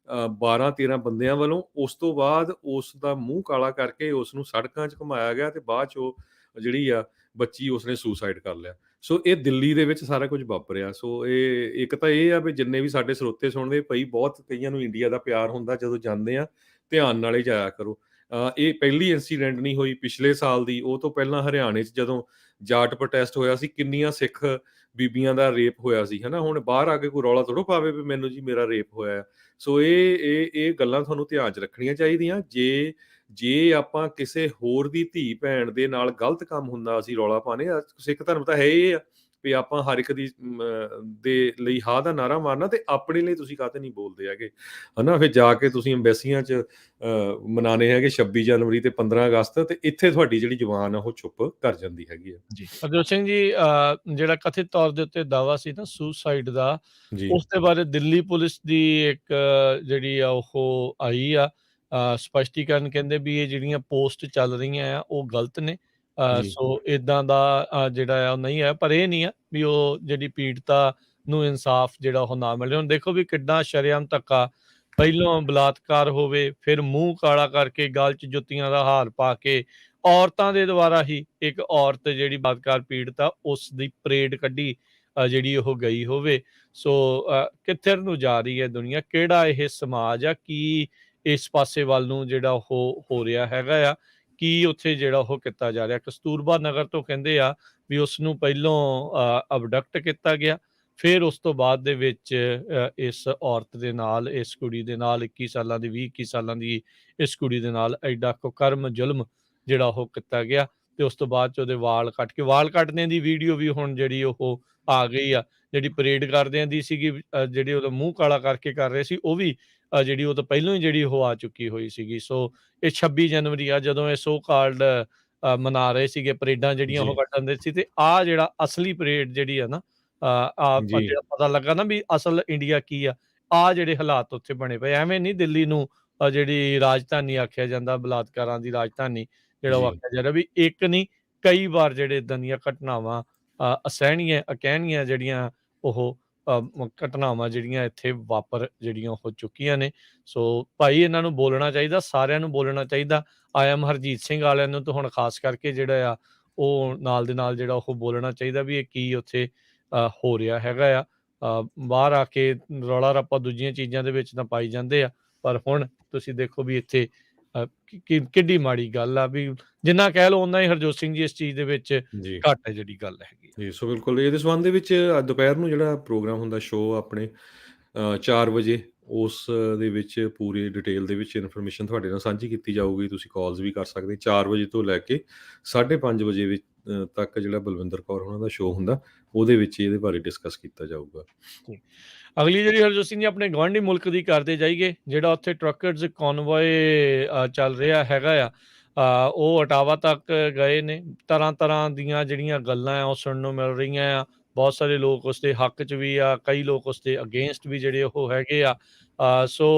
12-13 ਬੰਦਿਆਂ ਵੱਲੋਂ। ਉਸ ਤੋਂ ਬਾਅਦ ਉਸ ਦਾ ਮੂੰਹ ਕਾਲਾ ਕਰਕੇ ਉਸ ਨੂੰ ਸੜਕਾਂ 'ਚ ਘੁਮਾਇਆ ਗਿਆ ਤੇ ਬਾਅਦ 'ਚ ਉਹ ਜਿਹੜੀ ਆ ਬੱਚੀ ਉਸਨੇ ਸੁਸਾਈਡ ਕਰ ਲਿਆ। ਸੋ ਇਹ ਦਿੱਲੀ ਦੇ ਵਿੱਚ ਸਾਰਾ ਕੁਝ ਵਾਪਰਿਆ। ਸੋ ਇਹ ਇੱਕ ਤਾਂ ਇਹ ਆ ਵੀ ਜਿੰਨੇ ਵੀ ਸਾਡੇ ਸਰੋਤੇ ਸੁਣਦੇ ਭਈ, ਬਹੁਤ ਕਈਆਂ ਨੂੰ ਇੰਡੀਆ ਦਾ ਪਿਆਰ ਹੁੰਦਾ, ਜਦੋਂ ਜਾਂਦੇ ਆ ਧਿਆਨ ਨਾਲ ਹੀ ਜਾਇਆ ਕਰੋ। ਇਹ ਪਹਿਲੀ ਇੰਸੀਡੈਂਟ ਨਹੀਂ ਹੋਈ, ਪਿਛਲੇ ਸਾਲ ਦੀ, ਉਹ ਤੋਂ ਪਹਿਲਾਂ ਹਰਿਆਣੇ 'ਚ ਜਦੋਂ ਜਾਟ ਪ੍ਰੋਟੈਸਟ ਹੋਇਆ ਸੀ, ਕਿੰਨੀਆਂ ਸਿੱਖ ਬੀਬੀਆਂ ਦਾ ਰੇਪ ਹੋਇਆ ਸੀ, ਹਨਾ। ਹੁਣ ਬਾਹਰ ਆ ਕੇ ਕੋਈ ਰੌਲਾ ਥੋੜ੍ਹਾ ਪਾਵੇ ਵੀ ਮੈਨੂੰ ਜੀ ਮੇਰਾ ਰੇਪ ਹੋਇਆ। ਸੋ ਇਹ ਗੱਲਾਂ ਤੁਹਾਨੂੰ ਧਿਆਨ 'ਚ ਰੱਖਣੀਆਂ ਚਾਹੀਦੀਆਂ। ਜੇ ਆਪਾਂ ਕਿਸੇ ਹੋਰ ਦੀ ਧੀ ਭੈਣ ਦੇ ਨਾਲ ਗਲਤ ਕੰਮ ਹੁੰਦਾ ਅਸੀਂ ਰੌਲਾ ਪਾਉਂਦੇ ਆ, ਸਿੱਖ ਧਰਮ ਤਾਂ ਹੈ ਇਹ ਆ ਵੀ ਆਪਾਂ ਹਰ ਇੱਕ ਦੀ ਦੇ ਲਈ ਹਾਂ ਦਾ ਨਾਅਰਾ ਮਾਰਨਾ, ਤੇ ਆਪਣੇ ਲਈ ਤੁਸੀਂ ਕਾਹਤੇ ਨਹੀਂ ਬੋਲਦੇ ਹੈਗੇ, ਹਨਾ। ਫਿਰ ਜਾ ਕੇ ਤੁਸੀਂ ਅੰਬੈਸੀਆਂ 'ਚ ਮਨਾਉਣੇ ਹੈਗੇ 26 ਜਨਵਰੀ ਤੇ 15 ਅਗਸਤ, ਤੇ ਇੱਥੇ ਤੁਹਾਡੀ ਜਿਹੜੀ ਜ਼ੁਬਾਨ ਆ ਉਹ ਚੁੱਪ ਕਰ ਜਾਂਦੀ ਹੈਗੀ ਆ। ਜੀ। ਹਰਜੋਤ ਸਿੰਘ ਜੀ ਜਿਹੜਾ ਕਥਿਤ ਤੌਰ ਦੇ ਉੱਤੇ ਦਾਅਵਾ ਸੀ ਨਾ ਸੁਸਾਈਡ ਦਾ, ਜੀ ਉਸ ਦੇ ਬਾਰੇ ਦਿੱਲੀ ਪੁਲਿਸ ਦੀ ਇੱਕ ਜਿਹੜੀ ਆ ਉਹ ਆਈ ਆ ਸਪਸ਼ਟੀਕਰਨ। ਕਹਿੰਦੇ ਵੀ ਇਹ ਜਿਹੜੀਆਂ ਪੋਸਟ ਚੱਲ ਰਹੀਆਂ ਆ ਉਹ ਗਲਤ ਨੇ। ਜੀ ਸੋ ਇਦਾਂ ਦਾ ਜਿਹੜਾ ਆ ਉਹ ਨਹੀਂ ਹੈ, ਪਰ ਇਹ ਨਹੀਂ ਆ ਵੀ ਉਹ ਜਿਹੜੀ ਪੀੜਤਾ ਨੂੰ ਇਨਸਾਫ ਜਿਹੜਾ ਉਹ ਨਾ ਮਿਲੇ। ਹੁਣ ਦੇਖੋ ਵੀ ਕਿੱਦਾਂ ਸ਼ਰੇਆਮ ਧੱਕਾ, ਪਹਿਲੋਂ ਬਲਾਤਕਾਰ ਹੋਵੇ, ਫਿਰ ਮੂੰਹ ਕਾਲਾ ਕਰਕੇ ਗਲ 'ਚ ਜੁੱਤੀਆਂ ਦਾ ਹਾਰ ਪਾ ਕੇ ਔਰਤਾਂ ਦੇ ਦੁਆਰਾ ਹੀ ਇੱਕ ਔਰਤ ਜਿਹੜੀ ਬਲਾਤਕਾਰ ਪੀੜਤ ਆ ਉਸ ਦੀ ਪਰੇਡ ਕੱਢੀ ਜਿਹੜੀ ਉਹ ਗਈ ਹੋਵੇ। ਸੋ ਕਿੱਧਰ ਨੂੰ ਜਾ ਰਹੀ ਹੈ ਦੁਨੀਆ, ਕਿਹੜਾ ਇਹ ਸਮਾਜ ਆ, ਕੀ ਇਸ ਪਾਸੇ ਵੱਲ ਨੂੰ ਜਿਹੜਾ ਉਹ ਹੋ ਰਿਹਾ ਹੈਗਾ ਆ, ਕੀ ਉੱਥੇ ਜਿਹੜਾ ਉਹ ਕੀਤਾ ਜਾ ਰਿਹਾ। ਕਸਤੂਰਬਾ ਨਗਰ ਤੋਂ ਕਹਿੰਦੇ ਆ ਵੀ ਉਸ ਨੂੰ ਪਹਿਲੋਂ ਅਬਡਕਟ ਕੀਤਾ ਗਿਆ, ਫਿਰ ਉਸ ਤੋਂ ਬਾਅਦ ਦੇ ਵਿੱਚ ਇਸ ਔਰਤ ਦੇ ਨਾਲ, ਇਸ ਕੁੜੀ ਦੇ ਨਾਲ 21 ਸਾਲਾਂ ਦੀ 20-21 ਸਾਲਾਂ ਦੀ ਇਸ ਕੁੜੀ ਦੇ ਨਾਲ ਐਡਾ ਕੁਕਰਮ ਜ਼ੁਲਮ ਜਿਹੜਾ ਉਹ ਕੀਤਾ ਗਿਆ ਤੇ ਉਸ ਤੋਂ ਬਾਅਦ 'ਚ ਉਹਦੇ ਵਾਲ ਕੱਟਣੇ ਦੀ ਵੀਡੀਓ ਵੀ ਹੁਣ ਜਿਹੜੀ ਉਹ ਆ ਗਈ ਆ। ਜਿਹੜੀ ਪਰੇਡ ਕਰਦਿਆਂ ਦੀ ਸੀਗੀ ਜਿਹੜੀ ਉਹਦਾ ਮੂੰਹ ਕਾਲਾ ਕਰਕੇ ਕਰ ਰਹੇ ਸੀ, ਉਹ ਵੀ ਜਿਹੜੀ ਉਹ ਤਾਂ ਪਹਿਲੋਂ ਹੀ ਜਿਹੜੀ ਉਹ ਆ ਚੁੱਕੀ ਹੋਈ ਸੀਗੀ। ਸੋ ਇਹ 26 ਜਨਵਰੀ ਆ ਜਦੋਂ ਇਹ ਸੋ ਕਾਲਡ ਮਨਾ ਰਹੇ ਸੀਗੇ, ਪਰੇਡਾਂ ਜਿਹੜੀਆਂ ਜੀ ਉਹ ਕੱਢਣ ਦੇ ਸੀ, ਤੇ ਆਹ ਜਿਹੜਾ ਅਸਲੀ ਪਰੇਡ ਜਿਹੜੀ ਆ ਨਾ ਜੀ ਜਿਹੜਾ ਪਤਾ ਲੱਗਾ ਨਾ ਵੀ ਅਸਲ ਇੰਡੀਆ ਕੀ ਆ, ਆਹ ਜਿਹੜੇ ਹਾਲਾਤ ਉੱਥੇ ਬਣੇ ਪਏ। ਐਵੇਂ ਨਹੀਂ ਦਿੱਲੀ ਨੂੰ ਜਿਹੜੀ ਰਾਜਧਾਨੀ ਆਖਿਆ ਜਾਂਦਾ, ਬਲਾਤਕਾਰਾਂ ਦੀ ਰਾਜਧਾਨੀ ਜਿਹੜਾ ਉਹ ਜੀ ਆਖਿਆ ਜਾ ਰਿਹਾ, ਵੀ ਇੱਕ ਨਹੀਂ ਕਈ ਵਾਰ ਜਿਹੜੇ ਏਦਾਂ ਦੀਆਂ ਘਟਨਾਵਾਂ ਅਸਹਿਣੀਆਂ, ਅਕਹਿਣੀਆਂ ਜਿਹੜੀਆਂ ਉਹ ਘਟਨਾਵਾਂ ਜਿਹੜੀਆਂ ਇੱਥੇ ਵਾਪਰ ਜਿਹੜੀਆਂ ਹੋ ਚੁੱਕੀਆਂ ਨੇ। ਸੋ ਭਾਈ ਇਹਨਾਂ ਨੂੰ ਬੋਲਣਾ ਚਾਹੀਦਾ, ਸਾਰਿਆਂ ਨੂੰ ਬੋਲਣਾ ਚਾਹੀਦਾ। ਆਈਐਮ ਹਰਜੀਤ ਸਿੰਘ ਵਾਲਿਆਂ ਨੂੰ ਤਾਂ ਹੁਣ ਖਾਸ ਕਰਕੇ ਜਿਹੜਾ ਆ ਉਹ ਨਾਲ ਦੇ ਨਾਲ ਜਿਹੜਾ ਉਹ ਬੋਲਣਾ ਚਾਹੀਦਾ ਵੀ ਇਹ ਕੀ ਉੱਥੇ ਹੋ ਰਿਹਾ ਹੈਗਾ ਆ। ਬਾਹਰ ਆ ਕੇ ਰੌਲਾ ਰੱਪਾ ਦੂਜੀਆਂ ਚੀਜ਼ਾਂ ਦੇ ਵਿੱਚ ਤਾਂ ਪਾਈ ਜਾਂਦੇ ਆ, ਪਰ ਹੁਣ ਤੁਸੀਂ ਦੇਖੋ ਵੀ ਇੱਥੇ ਕਿੱਡੀ ਮਾੜੀ ਗੱਲ ਆ ਵੀ ਜਿੰਨਾ ਕਹਿ ਲਓ ਓਨਾ ਹੀ ਹਰਜੋਤ ਸਿੰਘ ਜੀ ਇਸ ਚੀਜ਼ ਦੇ ਵਿੱਚ ਜੀ। ਘੱਟ ਹੈ ਜਿਹੜੀ ਗੱਲ ਹੈਗੀ ਆ। ਜੀ, ਸੋ ਬਿਲਕੁਲ ਇਹਦੇ ਸੰਬੰਧ ਦੇ ਵਿੱਚ ਦੁਪਹਿਰ ਨੂੰ ਜਿਹੜਾ ਪ੍ਰੋਗਰਾਮ ਹੁੰਦਾ ਸ਼ੋਅ ਆਪਣੇ 4 ਵਜੇ, ਉਸ ਦੇ ਵਿੱਚ ਪੂਰੀ ਡਿਟੇਲ ਦੇ ਵਿੱਚ ਇਨਫੋਰਮੇਸ਼ਨ ਤੁਹਾਡੇ ਨਾਲ ਸਾਂਝੀ ਕੀਤੀ ਜਾਊਗੀ। ਤੁਸੀਂ ਕਾਲਸ ਵੀ ਕਰ ਸਕਦੇ 4 ਵਜੇ ਤੋਂ ਲੈ ਕੇ 5:30 ਵਜੇ ਵਿੱਚ ਤੱਕ ਜਿਹੜਾ ਬਲਵਿੰਦਰ ਕੌਰ ਉਹਨਾਂ ਦਾ ਸ਼ੋਅ ਹੁੰਦਾ, ਉਹਦੇ ਵਿੱਚ ਇਹਦੇ ਬਾਰੇ ਡਿਸਕਸ ਕੀਤਾ ਜਾਊਗਾ। ਅਗਲੀ ਜਿਹੜੀ ਹਰਜੋਤ ਸਿੰਘ ਜੀ ਆਪਣੇ ਗੁਆਂਢੀ ਮੁਲਕ ਦੀ ਕਰਦੇ ਜਾਈਏ, ਜਿਹੜਾ ਉੱਥੇ ਟਰੱਕਰਜ਼ ਕਨਵੋਏ ਚੱਲ ਰਿਹਾ ਹੈਗਾ ਆ, ਉਹ ਅਟਾਵਾ ਤੱਕ ਗਏ ਨੇ। ਤਰ੍ਹਾਂ ਤਰ੍ਹਾਂ ਦੀਆਂ ਜਿਹੜੀਆਂ ਗੱਲਾਂ ਆ ਉਹ ਸੁਣਨ ਨੂੰ ਮਿਲ ਰਹੀਆਂ ਆ। ਬਹੁਤ ਸਾਰੇ ਲੋਕ ਉਸਦੇ ਹੱਕ 'ਚ ਵੀ ਆ, ਕਈ ਲੋਕ ਉਸਦੇ ਅਗੇਂਸਟ ਵੀ ਜਿਹੜੇ ਉਹ ਹੈਗੇ ਆ। ਸੋ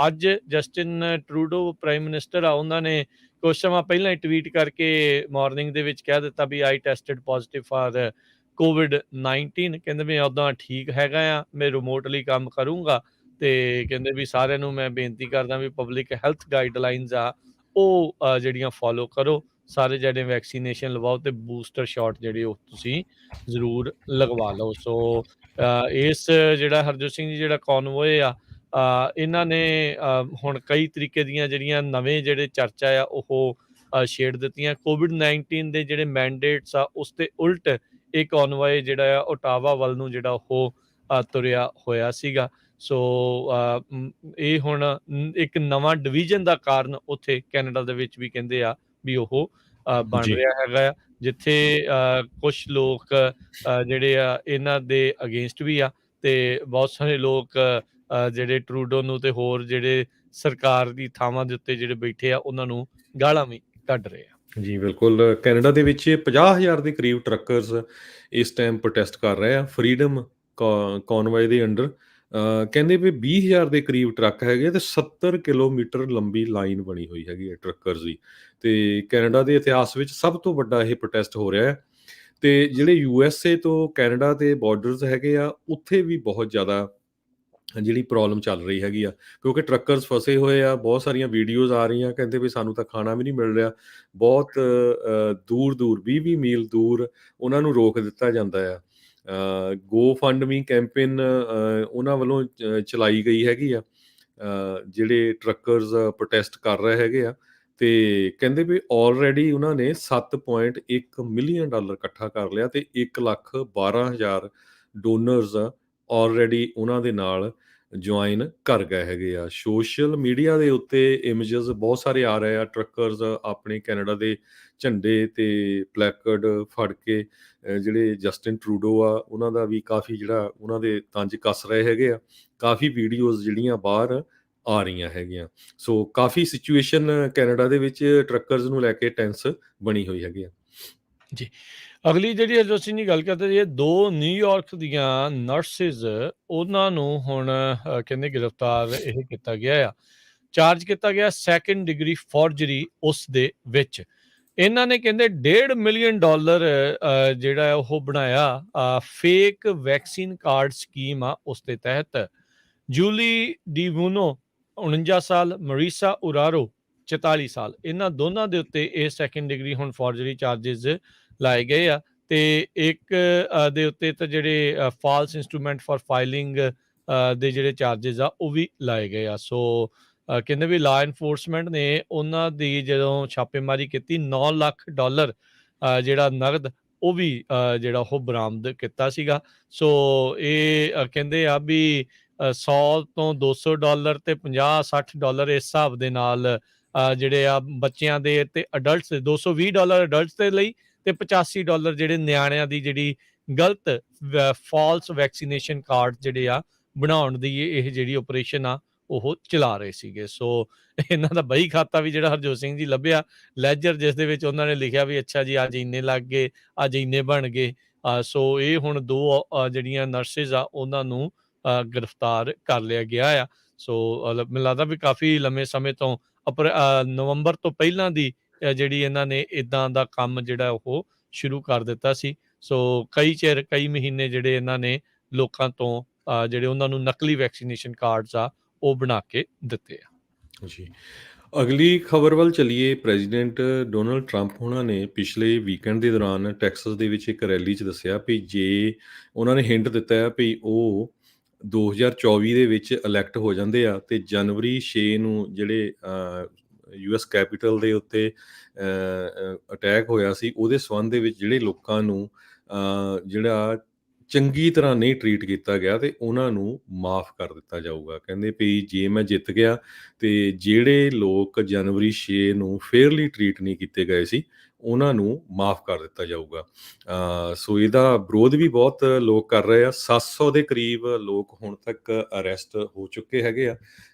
ਅੱਜ ਜਸਟਿਨ ਟਰੂਡੋ ਪ੍ਰਾਈਮ ਮਿਨਿਸਟਰ ਆ, ਉਹਨਾਂ ਨੇ ਕੁਝ ਸਮਾਂ ਪਹਿਲਾਂ ਹੀ ਟਵੀਟ ਕਰਕੇ ਮਾਰਨਿੰਗ ਦੇ ਵਿੱਚ ਕਹਿ ਦਿੱਤਾ ਵੀ ਆਈ ਟੈਸਟਡ ਪੋਜ਼ਿਟਿਵ ਫਾਰ COVID-19। ਕਹਿੰਦੇ ਵੀ ਉੱਦਾਂ ਠੀਕ ਹੈਗਾ ਆ, ਮੈਂ ਰਿਮੋਟਲੀ ਕੰਮ ਕਰੂੰਗਾ। ਤੇ ਕਹਿੰਦੇ ਵੀ ਸਾਰਿਆਂ ਨੂੰ ਮੈਂ ਬੇਨਤੀ ਕਰਦਾ ਵੀ ਪਬਲਿਕ ਹੈਲਥ ਗਾਈਡਲਾਈਨਸ ਆ ਉਹ ਜਿਹੜੀਆਂ ਫੋਲੋ ਕਰੋ। ਸਾਰੇ ਜਿਹੜੇ ਵੈਕਸੀਨੇਸ਼ਨ ਲਵਾਓ ਤੇ ਬੂਸਟਰ ਸ਼ਾਟ ਜਿਹੜੇ ਉਹ ਤੁਸੀਂ ਜ਼ਰੂਰ ਲਗਵਾ ਲਓ। ਸੋ ਇਸ ਜਿਹੜਾ ਹਰਜੋਤ ਸਿੰਘ ਜੀ ਜਿਹੜਾ ਕਨਵੋਏ ਆ, ਇਹਨਾਂ ਨੇ ਹੁਣ ਕਈ ਤਰੀਕੇ ਦੀਆਂ ਜਿਹੜੀਆਂ ਨਵੇਂ ਜਿਹੜੇ ਚਰਚਾ ਆ ਉਹ ਛੇੜ ਦਿੱਤੀਆਂ। COVID-19 ਦੇ ਜਿਹੜੇ ਮੈਂਡੇਟਸ ਆ ਉਸ ਤੇ ਉਲਟ ਇਹ ਕਨਵੋਏ ਜਿਹੜਾ ਆ ਓਟਾਵਾ ਵੱਲ ਨੂੰ ਜਿਹੜਾ ਉਹ ਤੁਰਿਆ ਹੋਇਆ ਸੀਗਾ। ਸੋ ਇਹ ਹੁਣ ਇੱਕ ਨਵਾਂ ਡਿਵੀਜ਼ਨ ਦਾ ਕਾਰਨ ਉੱਥੇ ਕੈਨੇਡਾ ਦੇ ਵਿੱਚ ਵੀ ਕਹਿੰਦੇ ਆ ਵੀ ਉਹ ਬਣ ਜੀ। ਰਿਹਾ ਹੈਗਾ ਆ, ਜਿੱਥੇ ਕੁਛ ਲੋਕ ਜਿਹੜੇ ਆ ਇਹਨਾਂ ਦੇ ਅਗੇਂਸਟ ਵੀ ਆ ਤੇ ਬਹੁਤ ਸਾਰੇ ਲੋਕ ਜਿਹੜੇ ਟਰੂਡੋ ਨੂੰ ਤੇ ਹੋਰ ਜਿਹੜੇ ਸਰਕਾਰ ਦੀ ਥਾਵਾਂ ਦੇ ਉੱਤੇ ਜਿਹੜੇ ਬੈਠੇ ਆ ਉਹਨਾਂ ਨੂੰ ਗਾਲਾਂ ਵੀ ਕੱਢ ਰਹੇ ਆ। ਜੀ, ਬਿਲਕੁਲ। ਕੈਨੇਡਾ ਦੇ ਵਿੱਚ 50,000 ਦੇ ਕਰੀਬ ਟਰੱਕਰਸ ਇਸ ਟਾਈਮ ਪ੍ਰੋਟੈਸਟ ਕਰ ਰਹੇ ਆ ਫਰੀडम ਕਨਵੋਏ ਦੇ ਅੰਡਰ। ਕਹਿੰਦੇ ਵੀ 20,000 ਦੇ ਕਰੀਬ ਟਰੱਕ ਹੈਗੇ ਤੇ 70 ਕਿਲੋਮੀਟਰ ਲੰਬੀ ਲਾਈਨ ਬਣੀ ਹੋਈ ਹੈਗੀ ਹੈ ਟਰੱਕਰਸ ਦੀ। ਤੇ ਕੈਨੇਡਾ ਦੇ ਇਤਿਹਾਸ ਵਿੱਚ ਸਭ ਤੋਂ ਵੱਡਾ ਇਹ ਪ੍ਰੋਟੈਸਟ ਹੋ ਰਿਹਾ ਹੈ। ਤੇ ਜਿਹੜੇ USA ਤੋਂ ਕੈਨੇਡਾ ਦੇ ਬਾਰਡਰਸ ਹੈਗੇ ਆ, ਉੱਥੇ ਵੀ ਬਹੁਤ ਜ਼ਿਆਦਾ ਜਿਹੜੀ ਪ੍ਰੋਬਲਮ ਚੱਲ ਰਹੀ ਹੈਗੀ ਆ, ਕਿਉਂਕਿ ਟਰੱਕਰਸ ਫਸੇ ਹੋਏ ਆ। ਬਹੁਤ ਸਾਰੀਆਂ ਵੀਡੀਓਜ਼ ਆ ਰਹੀਆਂ, ਕਹਿੰਦੇ ਵੀ ਸਾਨੂੰ ਤਾਂ ਖਾਣਾ ਵੀ ਨਹੀਂ ਮਿਲ ਰਿਹਾ। ਬਹੁਤ ਦੂਰ 20 ਮੀਲ ਦੂਰ ਉਹਨਾਂ ਨੂੰ ਰੋਕ ਦਿੱਤਾ ਜਾਂਦਾ ਆ। ਗੋ ਫੰਡ ਮੀ ਕੈਂਪੇਨ ਉਹਨਾਂ ਵੱਲੋਂ ਚਲਾਈ ਗਈ ਹੈਗੀ ਆ, ਜਿਹੜੇ ਟਰੱਕਰਸ ਪ੍ਰੋਟੈਸਟ ਕਰ ਰਹੇ ਹੈਗੇ ਆ। ਤੇ ਕਹਿੰਦੇ ਵੀ ਆਲਰੇਡੀ ਉਹਨਾਂ ਨੇ $7.1 ਮਿਲੀਅਨ ਇਕੱਠਾ ਕਰ ਲਿਆ ਤੇ 1,12,000 ਡੋਨਰਸ ਆਲਰੇਡੀ ਉਹਨਾਂ ਦੇ ਨਾਲ ਜੁਆਇਨ ਕਰ ਗਏ ਹੈਗੇ ਆ। ਸੋਸ਼ਲ ਮੀਡੀਆ ਦੇ ਉੱਤੇ ਇਮੇਜਸ ਬਹੁਤ ਸਾਰੇ ਆ ਰਹੇ ਆ, ਟਰੱਕਰਸ ਆਪਣੇ ਕੈਨੇਡਾ ਦੇ ਝੰਡੇ ਤੇ ਪਲੈਕਰਡ ਫੜ ਕੇ ਜਿਹੜੇ ਜਸਟਿਨ ਟਰੂਡੋ ਆ ਉਹਨਾਂ ਦਾ ਵੀ ਕਾਫੀ ਜਿਹੜਾ ਉਹਨਾਂ ਦੇ ਤੰਜ ਕੱਸ ਰਹੇ ਹੈਗੇ ਆ। ਕਾਫੀ ਵੀਡੀਓਜ਼ ਜਿਹੜੀਆਂ ਬਾਹਰ ਆ ਰਹੀਆਂ ਹੈਗੀਆਂ। ਸੋ ਕਾਫੀ ਸਿਚੁਏਸ਼ਨ ਕੈਨੇਡਾ ਦੇ ਵਿੱਚ ਟਰੱਕਰਸ ਨੂੰ ਲੈ ਕੇ ਟੈਂਸ ਬਣੀ ਹੋਈ ਹੈਗੀ ਆ। ਜੀ, ਅਗਲੀ ਜਿਹੜੀ ਹਰਜੋਤ ਸਿੰਘ ਜੀ ਗੱਲ ਕਰਦੇ ਜੀ, 2 ਨਿਊਯਾਰਕ ਦੀਆਂ ਨਰਸਿਸ ਉਹਨਾਂ ਨੂੰ ਹੁਣ ਕਹਿੰਦੇ ਗ੍ਰਿਫਤਾਰ ਇਹ ਕੀਤਾ ਗਿਆ ਆ, ਚਾਰਜ ਕੀਤਾ ਗਿਆ ਸੈਕੰਡ ਡਿਗਰੀ ਫੋਰਜਰੀ ਉਸ ਦੇ ਵਿੱਚ। ਇਹਨਾਂ ਨੇ ਕਹਿੰਦੇ $1.5 ਮਿਲੀਅਨ ਜਿਹੜਾ ਉਹ ਬਣਾਇਆ ਫੇਕ ਵੈਕਸੀਨ ਕਾਰਡ ਸਕੀਮ ਆ ਉਸ ਦੇ ਤਹਿਤ। ਜੂਲੀ ਡੀਵੂਨੋ 49 ਸਾਲ, ਮਰੀਸਾ ਉਰਾਰੋ 44 ਸਾਲ, ਇਹਨਾਂ ਦੋਨਾਂ ਦੇ ਉੱਤੇ ਇਹ ਸੈਕੰਡ ਡਿਗਰੀ ਹੁਣ ਫੋਰਜਰੀ ਚਾਰजेस ਲਾਏ ਗਏ ਆ। ਤੇ ਇੱਕ ਦੇ ਉੱਤੇ ਤਾਂ ਜਿਹੜੇ ਫਾਲਸ ਇੰਸਟਰੂਮੈਂਟ ਫॉर ਫਾਈਲਿੰਗ ਦੇ ਜਿਹੜੇ ਚਾਰजेस ਆ ਉਹ ਵੀ ਲਾਏ ਗਏ ਆ। ਸੋ ਕਹਿੰਦੇ ਵੀ ਲਾ ਇਨਫੋਰਸਮੈਂਟ ਨੇ ਉਹਨਾਂ ਦੀ ਜਦੋਂ ਛਾਪੇਮਾਰੀ ਕੀਤੀ $9 ਲੱਖ ਜਿਹੜਾ ਨਗਦ ਉਹ ਵੀ ਜਿਹੜਾ ਉਹ ਬਰਾਮਦ ਕੀਤਾ ਸੀਗਾ। ਸੋ ਇਹ ਕਹਿੰਦੇ ਆ ਵੀ $100 ਤੋਂ $200 ਤੇ $50-60 ਇਸ ਹਿਸਾਬ ਦੇ ਨਾਲ ਜਿਹੜੇ ਆ ਬੱਚਿਆਂ ਦੇ ਤੇ ਅਡਲਟਸ ਦੇ $220 ਅਡਲਟਸ ਦੇ ਲਈ ਤੇ $85 ਜਿਹੜੇ ਨਿਆਣਿਆਂ ਦੀ ਜਿਹੜੀ ਗਲਤ ਫਾਲਸ ਵੈਕਸੀਨੇਸ਼ਨ ਕਾਰਡ ਜਿਹੜੇ ਆ ਬਣਾਉਣ ਦੀ ਇਹ ਜਿਹੜੀ ਆਪਰੇਸ਼ਨ ਆ ਉਹ ਚਲਾ ਰਹੇ ਸੀਗੇ। ਸੋ ਇਹਨਾਂ ਦਾ ਬਹੀ ਖਾਤਾ ਵੀ ਜਿਹੜਾ ਹਰਜੋਤ ਸਿੰਘ ਜੀ ਲੱਭਿਆ ਲੈਜਰ, ਜਿਸ ਦੇ ਵਿੱਚ ਉਹਨਾਂ ਨੇ ਲਿਖਿਆ ਵੀ ਅੱਛਾ ਜੀ ਅੱਜ ਇੰਨੇ ਲੱਗ ਗਏ, ਅੱਜ ਇੰਨੇ ਬਣ ਗਏ। ਸੋ ਇਹ ਹੁਣ 2 ਜਿਹੜੀਆਂ ਨਰਸਿਸ ਆ ਉਹਨਾਂ ਨੂੰ ਗ੍ਰਿਫਤਾਰ ਕਰ ਲਿਆ ਗਿਆ ਆ। ਸੋ ਮੈਨੂੰ ਲੱਗਦਾ ਵੀ ਕਾਫੀ ਲੰਮੇ ਸਮੇਂ ਤੋਂ ਨਵੰਬਰ ਤੋਂ ਪਹਿਲਾਂ ਦੀ ਜਿਹੜੀ ਇਹਨਾਂ ਨੇ ਇੱਦਾਂ ਦਾ ਕੰਮ ਜਿਹੜਾ ਉਹ ਸ਼ੁਰੂ ਕਰ ਦਿੱਤਾ ਸੀ। ਸੋ ਕਈ ਮਹੀਨੇ ਜਿਹੜੇ ਇਹਨਾਂ ਨੇ ਲੋਕਾਂ ਤੋਂ ਜਿਹੜੇ ਉਹਨਾਂ ਨੂੰ ਨਕਲੀ ਵੈਕਸੀਨੇਸ਼ਨ ਕਾਰਡਸ ਆ ਉਹ ਬਣਾ ਕੇ ਦਿੱਤੇ ਆ। ਜੀ। ਅਗਲੀ ਖਬਰ ਵੱਲ ਚੱਲੀਏ। ਪ੍ਰੈਜ਼ੀਡੈਂਟ ਡੋਨਲਡ ਟਰੰਪ ਹੋਣਾ ਨੇ ਪਿਛਲੇ ਵੀਕਐਂਡ ਦੇ ਦੌਰਾਨ ਟੈਕਸਸ ਦੇ ਵਿੱਚ ਇੱਕ ਰੈਲੀ 'ਚ ਦੱਸਿਆ ਵੀ ਜੇ ਉਹਨਾਂ ਨੇ ਹਿੰਟ ਦਿੱਤਾ ਹੈ ਵੀ ਉਹ 2024 ਦੇ ਵਿੱਚ ਇਲੈਕਟ ਹੋ ਜਾਂਦੇ ਆ ਤੇ ਜਨਵਰੀ 6 ਨੂੰ ਜਿਹੜੇ US ਕੈਪੀਟਲ ਦੇ ਉੱਤੇ ਅਟੈਕ ਹੋਇਆ ਸੀ ਉਹਦੇ ਸੰਬੰਧ ਦੇ ਵਿੱਚ ਜਿਹੜੇ ਲੋਕਾਂ ਨੂੰ ਜਿਹੜਾ ਚੰਗੀ ਤਰ੍ਹਾਂ ਨਹੀਂ ਟਰੀਟ ਕੀਤਾ ਗਿਆ ਤੇ ਉਹਨਾਂ ਨੂੰ ਮਾਫ ਕਰ ਦਿੱਤਾ ਜਾਊਗਾ। ਕਹਿੰਦੇ ਵੀ ਜੇ ਮੈਂ ਜਿੱਤ ਗਿਆ ਤੇ ਜਿਹੜੇ ਲੋਕ ਜਨਵਰੀ 6 ਨੂੰ ਫੇਅਰਲੀ ਟਰੀਟ ਨਹੀਂ ਕੀਤੇ ਗਏ ਸੀ ਉਹਨਾਂ ਨੂੰ ਮਾਫ ਕਰ ਦਿੱਤਾ ਜਾਊਗਾ। ਸੋ ਇਹਦਾ ਵਿਰੋਧ ਵੀ ਬਹੁਤ ਲੋਕ ਕਰ ਰਹੇ ਆ। 700 ਦੇ ਕਰੀਬ ਲੋਕ ਹੁਣ ਤੱਕ ਅਰੈਸਟ ਹੋ ਚੁੱਕੇ ਹੈਗੇ ਆ।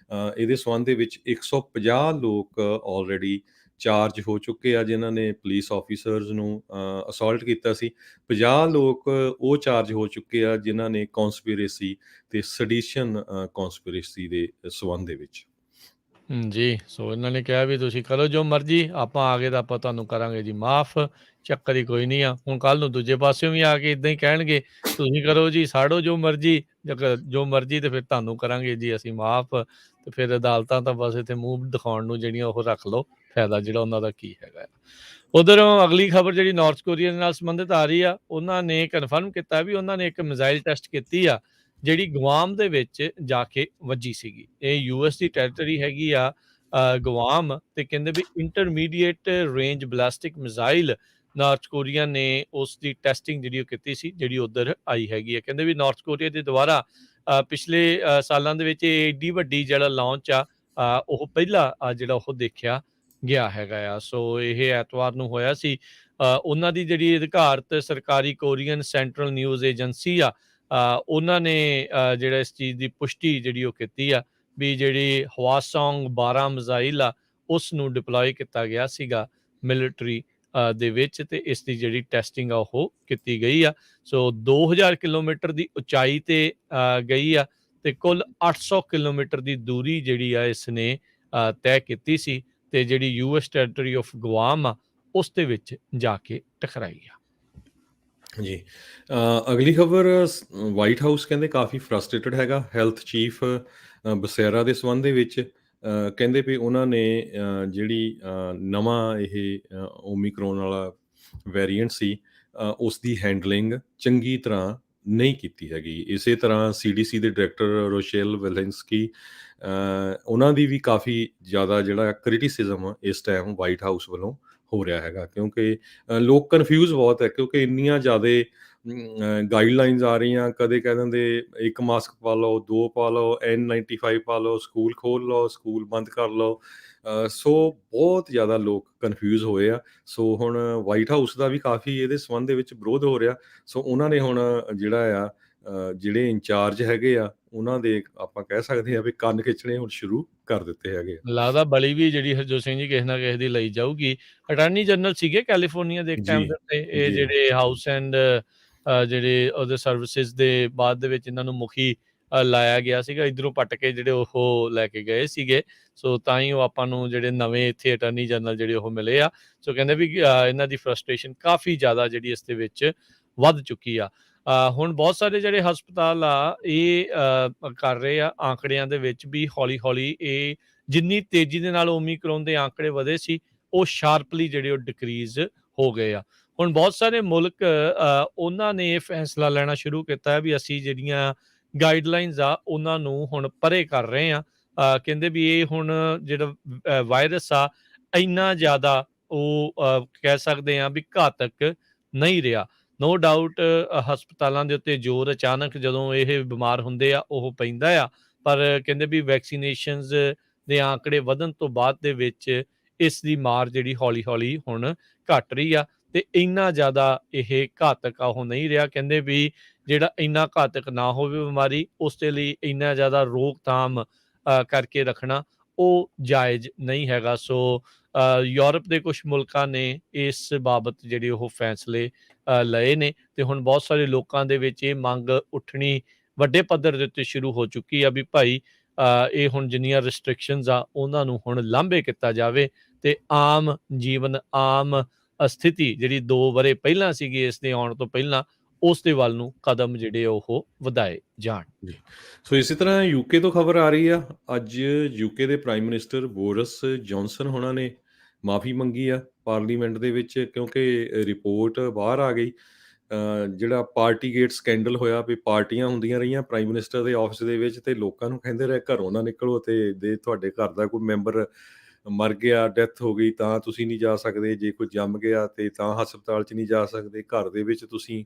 ਇਹਦੇ ਸੰਬੰਧ ਦੇ ਵਿੱਚ 150 ਲੋਕ ਆਲਰੇਡੀ ਚਾਰਜ ਹੋ ਚੁੱਕੇ ਆ ਜਿਨ੍ਹਾਂ ਨੇ ਪੁਲਿਸ ਆਫੀਸਰਸ ਨੂੰ ਅਸੌਲਟ ਕੀਤਾ ਸੀ। 50 ਲੋਕ ਉਹ ਚਾਰਜ ਹੋ ਚੁੱਕੇ ਆ ਜਿਨ੍ਹਾਂ ਨੇ ਕੌਂਸਪੀਰੇਸੀ ਤੇ ਸੈਡੀਸ਼ਨ ਕੌਂਸਪੀਰੇਸੀ ਦੇ ਸੰਬੰਧ ਦੇ ਵਿੱਚ। ਜੀ, ਸੋ ਇਹਨਾਂ ਨੇ ਕਿਹਾ ਵੀ ਤੁਸੀਂ ਕਰੋ ਜੋ ਮਰਜ਼ੀ, ਆਪਾਂ ਆ ਗਏ ਤਾਂ ਆਪਾਂ ਤੁਹਾਨੂੰ ਕਰਾਂਗੇ ਜੀ ਮਾਫ, ਚੱਕਰ ਹੀ ਕੋਈ ਨਹੀਂ ਆ। ਹੁਣ ਕੱਲ੍ਹ ਨੂੰ ਦੂਜੇ ਪਾਸਿਓਂ ਵੀ ਆ ਕੇ ਇੱਦਾਂ ਹੀ ਕਹਿਣਗੇ ਤੁਸੀਂ ਕਰੋ ਜੀ ਸਾੜੋ ਜੋ ਮਰਜ਼ੀ, ਜੋ ਮਰਜ਼ੀ ਤੇ ਫਿਰ ਤੁਹਾਨੂੰ ਕਰਾਂਗੇ ਜੀ ਅਸੀਂ ਮਾਫ। ਤੇ ਫਿਰ ਅਦਾਲਤਾਂ ਤਾਂ ਬਸ ਇੱਥੇ ਮੂੰਹ ਦਿਖਾਉਣ ਨੂੰ ਜਿਹੜੀਆਂ ਉਹ ਰੱਖ ਲਓ, ਫਾਇਦਾ ਜਿਹੜਾ ਉਹਨਾਂ ਦਾ ਕੀ ਹੈਗਾ ਆ। ਉਧਰੋਂ ਅਗਲੀ ਖਬਰ ਜਿਹੜੀ ਨਾਰਥ ਕੋਰੀਆ ਦੇ ਨਾਲ ਸੰਬੰਧਿਤ ਆ ਰਹੀ ਆ, ਉਹਨਾਂ ਨੇ ਕਨਫਰਮ ਕੀਤਾ ਵੀ ਉਹਨਾਂ ਨੇ ਇੱਕ ਮਿਜ਼ਾਈਲ ਟੈਸਟ ਕੀਤੀ ਆ ਜਿਹੜੀ ਗੁਆਮ ਦੇ ਵਿੱਚ ਜਾ ਕੇ ਵੱਜੀ ਸੀਗੀ। ਇਹ US ਦੀ ਟੈਰੀਟਰੀ ਹੈਗੀ ਆ ਗੁਆਮ, ਤੇ ਕਹਿੰਦੇ ਵੀ intermediate range ballistic missile North Korea ਨੇ ਉਸ ਦੀ ਟੈਸਟਿੰਗ ਜਿਹੜੀ ਉਹ ਕੀਤੀ ਸੀ, ਜਿਹੜੀ ਉੱਧਰ ਆਈ ਹੈਗੀ ਆ। ਕਹਿੰਦੇ ਵੀ ਨਾਰਥ ਕੋਰੀਆ ਦੇ ਦੁਆਰਾ ਪਿਛਲੇ ਸਾਲਾਂ ਦੇ ਵਿੱਚ ਇਹ ਏਡੀ ਵੱਡੀ ਜਿਹੜਾ ਲਾਂਚ ਆ ਉਹ ਪਹਿਲਾ ਜਿਹੜਾ ਉਹ ਦੇਖਿਆ ਗਿਆ ਹੈਗਾ ਆ। ਸੋ ਇਹ ਐਤਵਾਰ ਨੂੰ ਹੋਇਆ ਸੀ। ਉਹਨਾਂ ਦੀ ਜਿਹੜੀ ਅਧਿਕਾਰਤ ਸਰਕਾਰੀ ਕੋਰੀਅਨ ਸੈਂਟਰਲ ਨਿਊਜ਼ ਏਜੰਸੀ ਆ ਉਹਨਾਂ ਨੇ ਜਿਹੜਾ ਇਸ ਚੀਜ਼ ਦੀ ਪੁਸ਼ਟੀ ਜਿਹੜੀ ਉਹ ਕੀਤੀ ਆ ਵੀ ਜਿਹੜੀ ਹਵਾਸੋਂਗ 12 ਮਿਜ਼ਾਈਲ ਆ ਉਸ ਨੂੰ ਡਿਪਲੋਏ ਕੀਤਾ ਗਿਆ ਸੀਗਾ ਮਿਲਟਰੀ ਦੇ ਵਿੱਚ, ਤੇ ਇਸ ਦੀ ਜਿਹੜੀ ਟੈਸਟਿੰਗ ਆ ਉਹ ਕੀਤੀ ਗਈ ਆ। ਸੋ 2000 ਕਿਲੋਮੀਟਰ ਦੀ ਉਚਾਈ ਤੇ ਗਈ ਆ ਤੇ ਕੁੱਲ 800 ਕਿਲੋਮੀਟਰ ਦੀ ਦੂਰੀ ਜਿਹੜੀ ਆ ਇਸ ਨੇ ਤੈਅ ਕੀਤੀ ਸੀ ਤੇ ਜਿਹੜੀ US ਟੈਰੀਟਰੀ ਆਫ ਗੁਆਮ ਆ ਉਸ ਦੇ ਵਿੱਚ ਜਾ ਕੇ ਟਕਰਾਈ ਆ। ਜੀ। ਅਗਲੀ ਖਬਰ ਵਾਈਟ ਹਾਊਸ ਕਹਿੰਦੇ ਕਾਫੀ ਫਰਸਟ੍ਰੇਟਡ ਹੈਗਾ ਹੈਲਥ ਚੀਫ ਬਸੇਰਾ ਦੇ ਸੰਬੰਧ ਦੇ ਵਿੱਚ। ਕਹਿੰਦੇ ਵੀ ਉਹਨਾਂ ਨੇ ਜਿਹੜੀ ਨਵਾਂ ਇਹ ਓਮੀਕਰੋਨ ਵਾਲਾ ਵੇਰੀਐਂਟ ਸੀ ਉਸ ਦੀ ਹੈਂਡਲਿੰਗ ਚੰਗੀ ਤਰ੍ਹਾਂ ਨਹੀਂ ਕੀਤੀ ਹੈਗੀ। ਇਸੇ ਤਰ੍ਹਾਂ CDC ਦੇ ਡਾਇਰੈਕਟਰ ਰੋਸ਼ੇਲ ਵੈਲੈਂਸਕੀ ਉਹਨਾਂ ਦੀ ਵੀ ਕਾਫੀ ਜ਼ਿਆਦਾ ਜਿਹੜਾ ਕ੍ਰਿਟਿਸਿਜ਼ਮ ਇਸ ਟਾਈਮ ਵਾਈਟ ਹਾਊਸ ਵੱਲੋਂ ਹੋ ਰਿਹਾ ਹੈਗਾ ਕਿਉਂਕਿ ਲੋਕ ਕਨਫਿਊਜ਼ ਬਹੁਤ ਹੈ ਕਿਉਂਕਿ ਇੰਨੀਆਂ ਜ਼ਿਆਦਾ ਗਾਈਡਲਾਈਨਸ ਆ ਰਹੀਆਂ। ਕਦੇ ਕਹਿ ਦਿੰਦੇ 1 ਮਾਸਕ ਪਾ ਲਓ, 2 ਪਾ ਲਓ, N95 ਪਾ ਲਓ, ਸਕੂਲ ਖੋਲ੍ਹ ਲਓ, ਸਕੂਲ ਬੰਦ ਕਰ ਲਓ। ਸੋ ਬਹੁਤ ਜ਼ਿਆਦਾ ਲੋਕ ਕਨਫਿਊਜ਼ ਹੋਏ ਆ। ਸੋ ਹੁਣ ਵਾਈਟ ਹਾਊਸ ਦਾ ਵੀ ਕਾਫੀ ਇਹਦੇ ਸੰਬੰਧ ਦੇ ਵਿੱਚ ਵਿਰੋਧ ਹੋ ਰਿਹਾ। ਸੋ ਉਹਨਾਂ ਨੇ ਹੁਣ ਜਿਹੜਾ ਆ ਜਿਹੜੇ ਇੰਚਾਰਜ ਹੈਗੇ ਆ ਉਹਨਾਂ ਦੇ ਆਪਾਂ ਕਹਿ ਸਕਦੇ ਆ ਵੀ ਕੰਨ ਖਿੱਚਣੇ ਹੁਣ ਸ਼ੁਰੂ ਕਰ ਦਿੱਤੇ ਹੈਗੇ ਆ। ਲੱਗਦਾ ਬਲੀ ਵੀ ਜਿਹੜੀ ਹਰਜੋਤ ਸਿੰਘ ਜੀ ਕਿਸੇ ਨਾ ਕਿਸੇ ਦੀ ਲਈ ਜਾਊਗੀ। ਅਟਾਰਨੀ ਜਨਰਲ ਸੀਗੇ ਕੈਲੀਫੋਰਨੀਆ ਦੇ ਇੱਕ ਟਾਈਮ ਦੇ ਉੱਤੇ, ਇਹ ਜਿਹੜੇ ਹਾਊਸ ਐਂਡ ਜਿਹੜੇ ਉਹਦੇ ਸਰਵਿਸਿਜ਼ ਦੇ ਬਾਅਦ ਦੇ ਵਿੱਚ ਇਹਨਾਂ ਨੂੰ ਮੁਖੀ ਲਾਇਆ ਗਿਆ ਸੀਗਾ। ਇੱਧਰੋਂ ਪੱਟ ਕੇ ਜਿਹੜੇ ਉਹ ਲੈ ਕੇ ਗਏ ਸੀਗੇ। ਸੋ ਤਾਂ ਹੀ ਉਹ ਆਪਾਂ ਨੂੰ ਜਿਹੜੇ ਨਵੇਂ ਇੱਥੇ ਅਟਾਰਨੀ ਜਨਰਲ ਜਿਹੜੇ ਉਹ ਮਿਲੇ ਆ। ਸੋ ਕਹਿੰਦੇ ਵੀ ਇਹਨਾਂ ਦੀ ਫਰਸਟ੍ਰੇਸ਼ਨ ਕਾਫੀ ਜ਼ਿਆਦਾ ਜਿਹੜੀ ਇਸ ਦੇ ਵਿੱਚ ਵੱਧ ਚੁੱਕੀ ਆ। ਹੁਣ ਬਹੁਤ ਸਾਰੇ ਜਿਹੜੇ ਹਸਪਤਾਲ ਆ ਇਹ ਕਰ ਰਹੇ ਆ ਆંકੜਿਆਂ ਦੇ ਵਿੱਚ ਵੀ ਹੌਲੀ ਹੌਲੀ ਇਹ ਜਿੰਨੀ ਤੇਜ਼ੀ ਦੇ ਨਾਲ ਓਮੀਕਰੋਨ ਦੇ ਆંકੜੇ ਵਧੇ ਸੀ ਉਹ ਸ਼ਾਰਪਲੀ ਜਿਹੜੇ ਉਹ ਡਿਕਰੀਜ਼ ਹੋ ਗਏ ਆ। ਹੁਣ ਬਹੁਤ ਸਾਰੇ ਮੁਲਕ ਉਹਨਾਂ ਨੇ ਇਹ ਫੈਸਲਾ ਲੈਣਾ ਸ਼ੁਰੂ ਕੀਤਾ ਹੈ ਵੀ ਅਸੀਂ ਜਿਹੜੀਆਂ ਗਾਈਡਲਾਈਨਸ ਆ ਉਹਨਾਂ ਨੂੰ ਹੁਣ ਪਰੇ ਕਰ ਰਹੇ ਆ। ਕਹਿੰਦੇ ਵੀ ਇਹ ਹੁਣ ਜਿਹੜਾ ਵਾਇਰਸ ਆ ਇੰਨਾ ਜ਼ਿਆਦਾ ਉਹ ਕਹਿ ਸਕਦੇ ਆ ਵੀ ਘਾਤਕ ਨਹੀਂ ਰਿਹਾ। ਨੋ ਡਾਊਟ ਹਸਪਤਾਲਾਂ ਦੇ ਉੱਤੇ ਜ਼ੋਰ ਅਚਾਨਕ ਜਦੋਂ ਇਹ ਬਿਮਾਰ ਹੁੰਦੇ ਆ ਉਹ ਪੈਂਦਾ ਆ, ਪਰ ਕਹਿੰਦੇ ਵੀ ਵੈਕਸੀਨੇਸ਼ਨਸ ਦੇ ਆંકੜੇ ਵਧਣ ਤੋਂ ਬਾਅਦ ਦੇ ਵਿੱਚ ਇਸ ਦੀ ਮਾਰ ਜਿਹੜੀ ਹੌਲੀ ਹੌਲੀ ਹੁਣ ਘਟ ਰਹੀ ਆ ਤੇ ਇੰਨਾ ਜ਼ਿਆਦਾ ਇਹ ਘਾਤਕ ਆ ਉਹ ਨਹੀਂ ਰਿਹਾ। ਕਹਿੰਦੇ ਵੀ ਜਿਹੜਾ ਇੰਨਾ ਘਾਤਕ ਨਾ ਹੋਵੇ ਬਿਮਾਰੀ ਉਸ ਦੇ ਲਈ ਇੰਨਾ ਜ਼ਿਆਦਾ ਰੋਕਥਾਮ ਕਰਕੇ ਰੱਖਣਾ ਉਹ ਜਾਇਜ਼ ਨਹੀਂ ਹੈਗਾ। ਸੋ ਯੂਰਪ ਦੇ ਕੁਝ ਮੁਲਕਾਂ ਨੇ ਇਸ ਬਾਬਤ ਜਿਹੜੇ ਉਹ ਫੈਸਲੇ ਲਏ ਨੇ ਤੇ ਹੁਣ ਬਹੁਤ ਸਾਰੇ ਲੋਕਾਂ ਦੇ ਵਿੱਚ ਇਹ ਮੰਗ ਉੱਠਣੀ ਵੱਡੇ ਪੱਧਰ ਦੇ ਉੱਤੇ ਸ਼ੁਰੂ ਹੋ ਚੁੱਕੀ ਆ ਵੀ ਭਾਈ ਇਹ ਹੁਣ ਜਿੰਨੀਆਂ ਰਿਸਟ੍ਰਿਕਸ਼ਨਸ ਆ ਉਹਨਾਂ ਨੂੰ ਹੁਣ ਲਾਂਭੇ ਕੀਤਾ ਜਾਵੇ ਤੇ ਆਮ ਜੀਵਨ ਆਮ ਸਥਿਤੀ ਜਿਹੜੀ 2 ਵਰ੍ਹੇ ਪਹਿਲਾਂ ਸੀਗੀ ਇਸ ਦੇ ਆਉਣ ਤੋਂ ਪਹਿਲਾਂ ਉਸ ਦੇ ਵੱਲ ਨੂੰ ਕਦਮ ਜਿਹੜੇ ਉਹ ਵਧਾਏ ਜਾਣ। ਜੀ। ਸੋ ਇਸੇ ਤਰ੍ਹਾਂ ਯੂਕੇ ਤੋਂ ਖਬਰ ਆ ਰਹੀ ਆ, ਅੱਜ ਯੂਕੇ ਦੇ ਪ੍ਰਾਈਮ ਮਿਨਿਸਟਰ ਬੋਰਿਸ ਜੌਨਸਨ ਹੋਣਾ ਨੇ ਮਾਫੀ ਮੰਗੀ ਆ ਪਾਰਲੀਮੈਂਟ ਦੇ ਵਿੱਚ, ਕਿਉਂਕਿ ਰਿਪੋਰਟ ਬਾਹਰ ਆ ਗਈ। ਜਿਹੜਾ ਪਾਰਟੀਗੇਟ ਸਕੈਂਡਲ ਹੋਇਆ ਵੀ ਪਾਰਟੀਆਂ ਹੁੰਦੀਆਂ ਰਹੀਆਂ ਪ੍ਰਾਈਮ ਮਿਨਿਸਟਰ ਦੇ ਆਫਿਸ ਦੇ ਵਿੱਚ, ਤੇ ਲੋਕਾਂ ਨੂੰ ਕਹਿੰਦੇ ਰਹੇ ਘਰੋਂ ਨਾ ਨਿਕਲੋ, ਤੇ ਦੇ ਤੁਹਾਡੇ ਘਰ ਦਾ ਕੋਈ ਮੈਂਬਰ ਮਰ ਗਿਆ, ਡੈਥ ਹੋ ਗਈ ਤਾਂ ਤੁਸੀਂ ਨਹੀਂ ਜਾ ਸਕਦੇ, ਜੇ ਕੋਈ ਜੰਮ ਗਿਆ ਤੇ ਤਾਂ ਹਸਪਤਾਲ 'ਚ ਨਹੀਂ ਜਾ ਸਕਦੇ, ਘਰ ਦੇ ਵਿੱਚ ਤੁਸੀਂ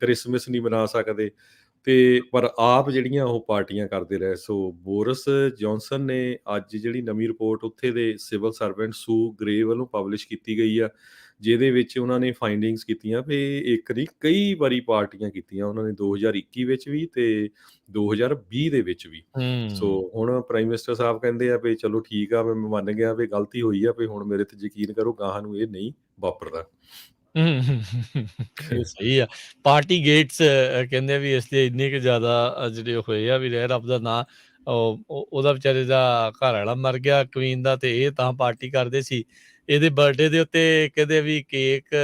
ਕ੍ਰਿਸਮਸ ਨਹੀਂ ਮਨਾ ਸਕਦੇ, ਤੇ ਪਰ ਆਪ ਜਿਹੜੀਆਂ ਉਹ ਪਾਰਟੀਆਂ ਕਰਦੇ ਰਹੇ। ਸੋ ਬੋਰਿਸ ਜੌਨਸਨ ਨੇ ਅੱਜ ਜਿਹੜੀ ਨਵੀਂ ਰਿਪੋਰਟ ਉੱਥੇ ਦੇ ਸਿਵਲ ਸਰਵੈਂਟ ਸੂ ਗ੍ਰੇ ਵੱਲੋਂ ਪਬਲਿਸ਼ ਕੀਤੀ ਗਈ ਆ, ਜਿਹਦੇ ਵਿੱਚ ਉਹਨਾਂ ਨੇ ਫਾਈਂਡਿੰਗਸ ਕੀਤੀਆਂ ਵੀ ਇੱਕ ਨਹੀਂ ਕਈ ਵਾਰੀ ਪਾਰਟੀਆਂ ਕੀਤੀਆਂ ਉਹਨਾਂ ਨੇ, 2021 ਵਿੱਚ ਵੀ ਤੇ 2020 ਦੇ ਵਿੱਚ ਵੀ। ਸੋ ਹੁਣ ਪ੍ਰਾਈਮ ਮਿਨਿਸਟਰ ਸਾਹਿਬ ਕਹਿੰਦੇ ਆ ਵੀ ਚਲੋ ਠੀਕ ਆ, ਮੈਂ ਮੰਨ ਗਿਆ ਵੀ ਗਲਤੀ ਹੋਈ ਆ, ਵੀ ਹੁਣ ਮੇਰੇ ਤੇ ਯਕੀਨ ਕਰੋ, ਗਾਹਾਂ ਨੂੰ ਇਹ ਨਹੀਂ ਵਾਪਰਦਾ। ਇਹ ਸਹੀ ਆ। ਪਾਰਟੀ ਗੇਟਸ ਕਹਿੰਦੇ ਆ ਵੀ ਇਸ ਦੇ ਇੰਨੇ ਕੁ ਜ਼ਿਆਦਾ ਜਿਹੜੇ ਹੋਏ ਆ ਵੀ ਰਹਿ ਰੱਬ ਦਾ ਨਾਂ, ਉਹਦਾ ਵਿਚਾਰੇ ਦਾ ਘਰ ਵਾਲਾ ਮਰ ਗਿਆ ਕੁਈਨ ਦਾ, ਤੇ ਇਹ ਤਾਂ ਪਾਰਟੀ ਕਰਦੇ ਸੀ। ਇਹਦੇ ਬਰਥਡੇ ਦੇ ਉੱਤੇ ਕਹਿੰਦੇ ਵੀ ਕੇਕ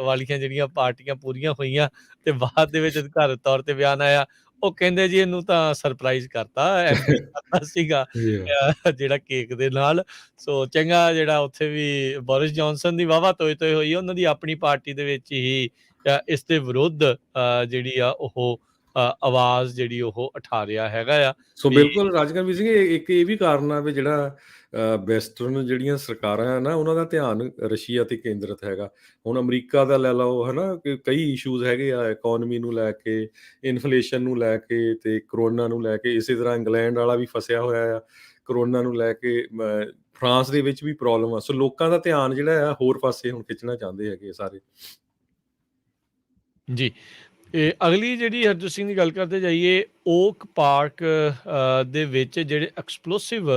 ਵਾਲੀਆਂ ਜਿਹੜੀਆਂ ਪਾਰਟੀਆਂ ਪੂਰੀਆਂ ਹੋਈਆਂ, ਤੇ ਬਾਅਦ ਦੇ ਵਿੱਚ ਘਰ ਤੌਰ ਤੇ ਬਿਆਨ ਆਇਆ, ਉਹ ਕਹਿੰਦੇ ਜੀ ਇਹਨੂੰ ਤਾਂ ਸਰਪ੍ਰਾਈਜ਼ ਕਰਤਾ, ਐਮਬੀ ਕਰਤਾ ਸੀਗਾ ਜਿਹੜਾ ਕੇਕ ਦੇ ਨਾਲ। ਸੋ ਚੰਗਾ ਜਿਹੜਾ ਉੱਥੇ ਵੀ ਬੋਰਿਸ ਜੌਨਸਨ ਦੀ ਵਾਹਵਾ ਤੋਏ ਹੋਈ ਆ, ਉਹਨਾਂ ਦੀ ਆਪਣੀ ਪਾਰਟੀ ਦੇ ਵਿੱਚ ਹੀ ਇਸ ਦੇ ਵਿਰੁੱਧ ਜਿਹੜੀ ਆ ਉਹ ਆਵਾਜ਼ ਜਿਹੜੀ ਉਹ ਉਠਾ ਰਿਹਾ ਹੈਗਾ ਆ ਸੋ ਵੀ। ਬਿਲਕੁਲ ਰਾਜਕਰਮੀ ਸਿੰਘ, ਇੱਕ ਇਹ ਵੀ ਕਾਰਨ ਆ ਵੀ ਜਿਹੜਾ ਵੈਸਟਰਨ ਜਿਹੜੀਆਂ ਸਰਕਾਰਾਂ ਆ ਨਾ, ਉਹਨਾਂ ਦਾ ਧਿਆਨ ਰਸ਼ੀਆ ਤੇ ਕੇਂਦਰਿਤ ਹੈਗਾ। ਹੁਣ ਅਮਰੀਕਾ ਦਾ ਲੈ ਲਓ, ਹੈ ਨਾ, ਕਿ ਕਈ ਇਸ਼ੂਜ਼ ਹੈਗੇ ਆ ਇਕੋਨਮੀ ਨੂੰ ਲੈ ਕੇ, ਇਨਫਲੇਸ਼ਨ ਨੂੰ ਲੈ ਕੇ, ਤੇ ਕਰੋਨਾ ਨੂੰ ਲੈ ਕੇ। ਇਸੇ ਤਰ੍ਹਾਂ ਇੰਗਲੈਂਡ ਵਾਲਾ ਵੀ ਫਸਿਆ ਹੋਇਆ ਆ ਕਰੋਨਾ ਨੂੰ ਲੈ ਕੇ। ਫਰਾਂਸ ਦੇ ਵਿੱਚ ਵੀ ਪ੍ਰੋਬਲਮ ਆ। ਸੋ ਲੋਕਾਂ ਦਾ ਧਿਆਨ ਜਿਹੜਾ ਆ ਹੋਰ ਪਾਸੇ ਹੁਣ ਖਿੱਚਣਾ ਚਾਹੁੰਦੇ ਹੈਗੇ ਸਾਰੇ। ਜੀ। ਇਹ ਅਗਲੀ ਜਿਹੜੀ ਹਰਜੋਤ ਸਿੰਘ ਦੀ ਗੱਲ ਕਰਦੇ ਜਾਈਏ, ਓਕ ਪਾਰਕ ਦੇ ਵਿੱਚ ਜਿਹੜੇ ਐਕਸਪਲੋਸਿਵ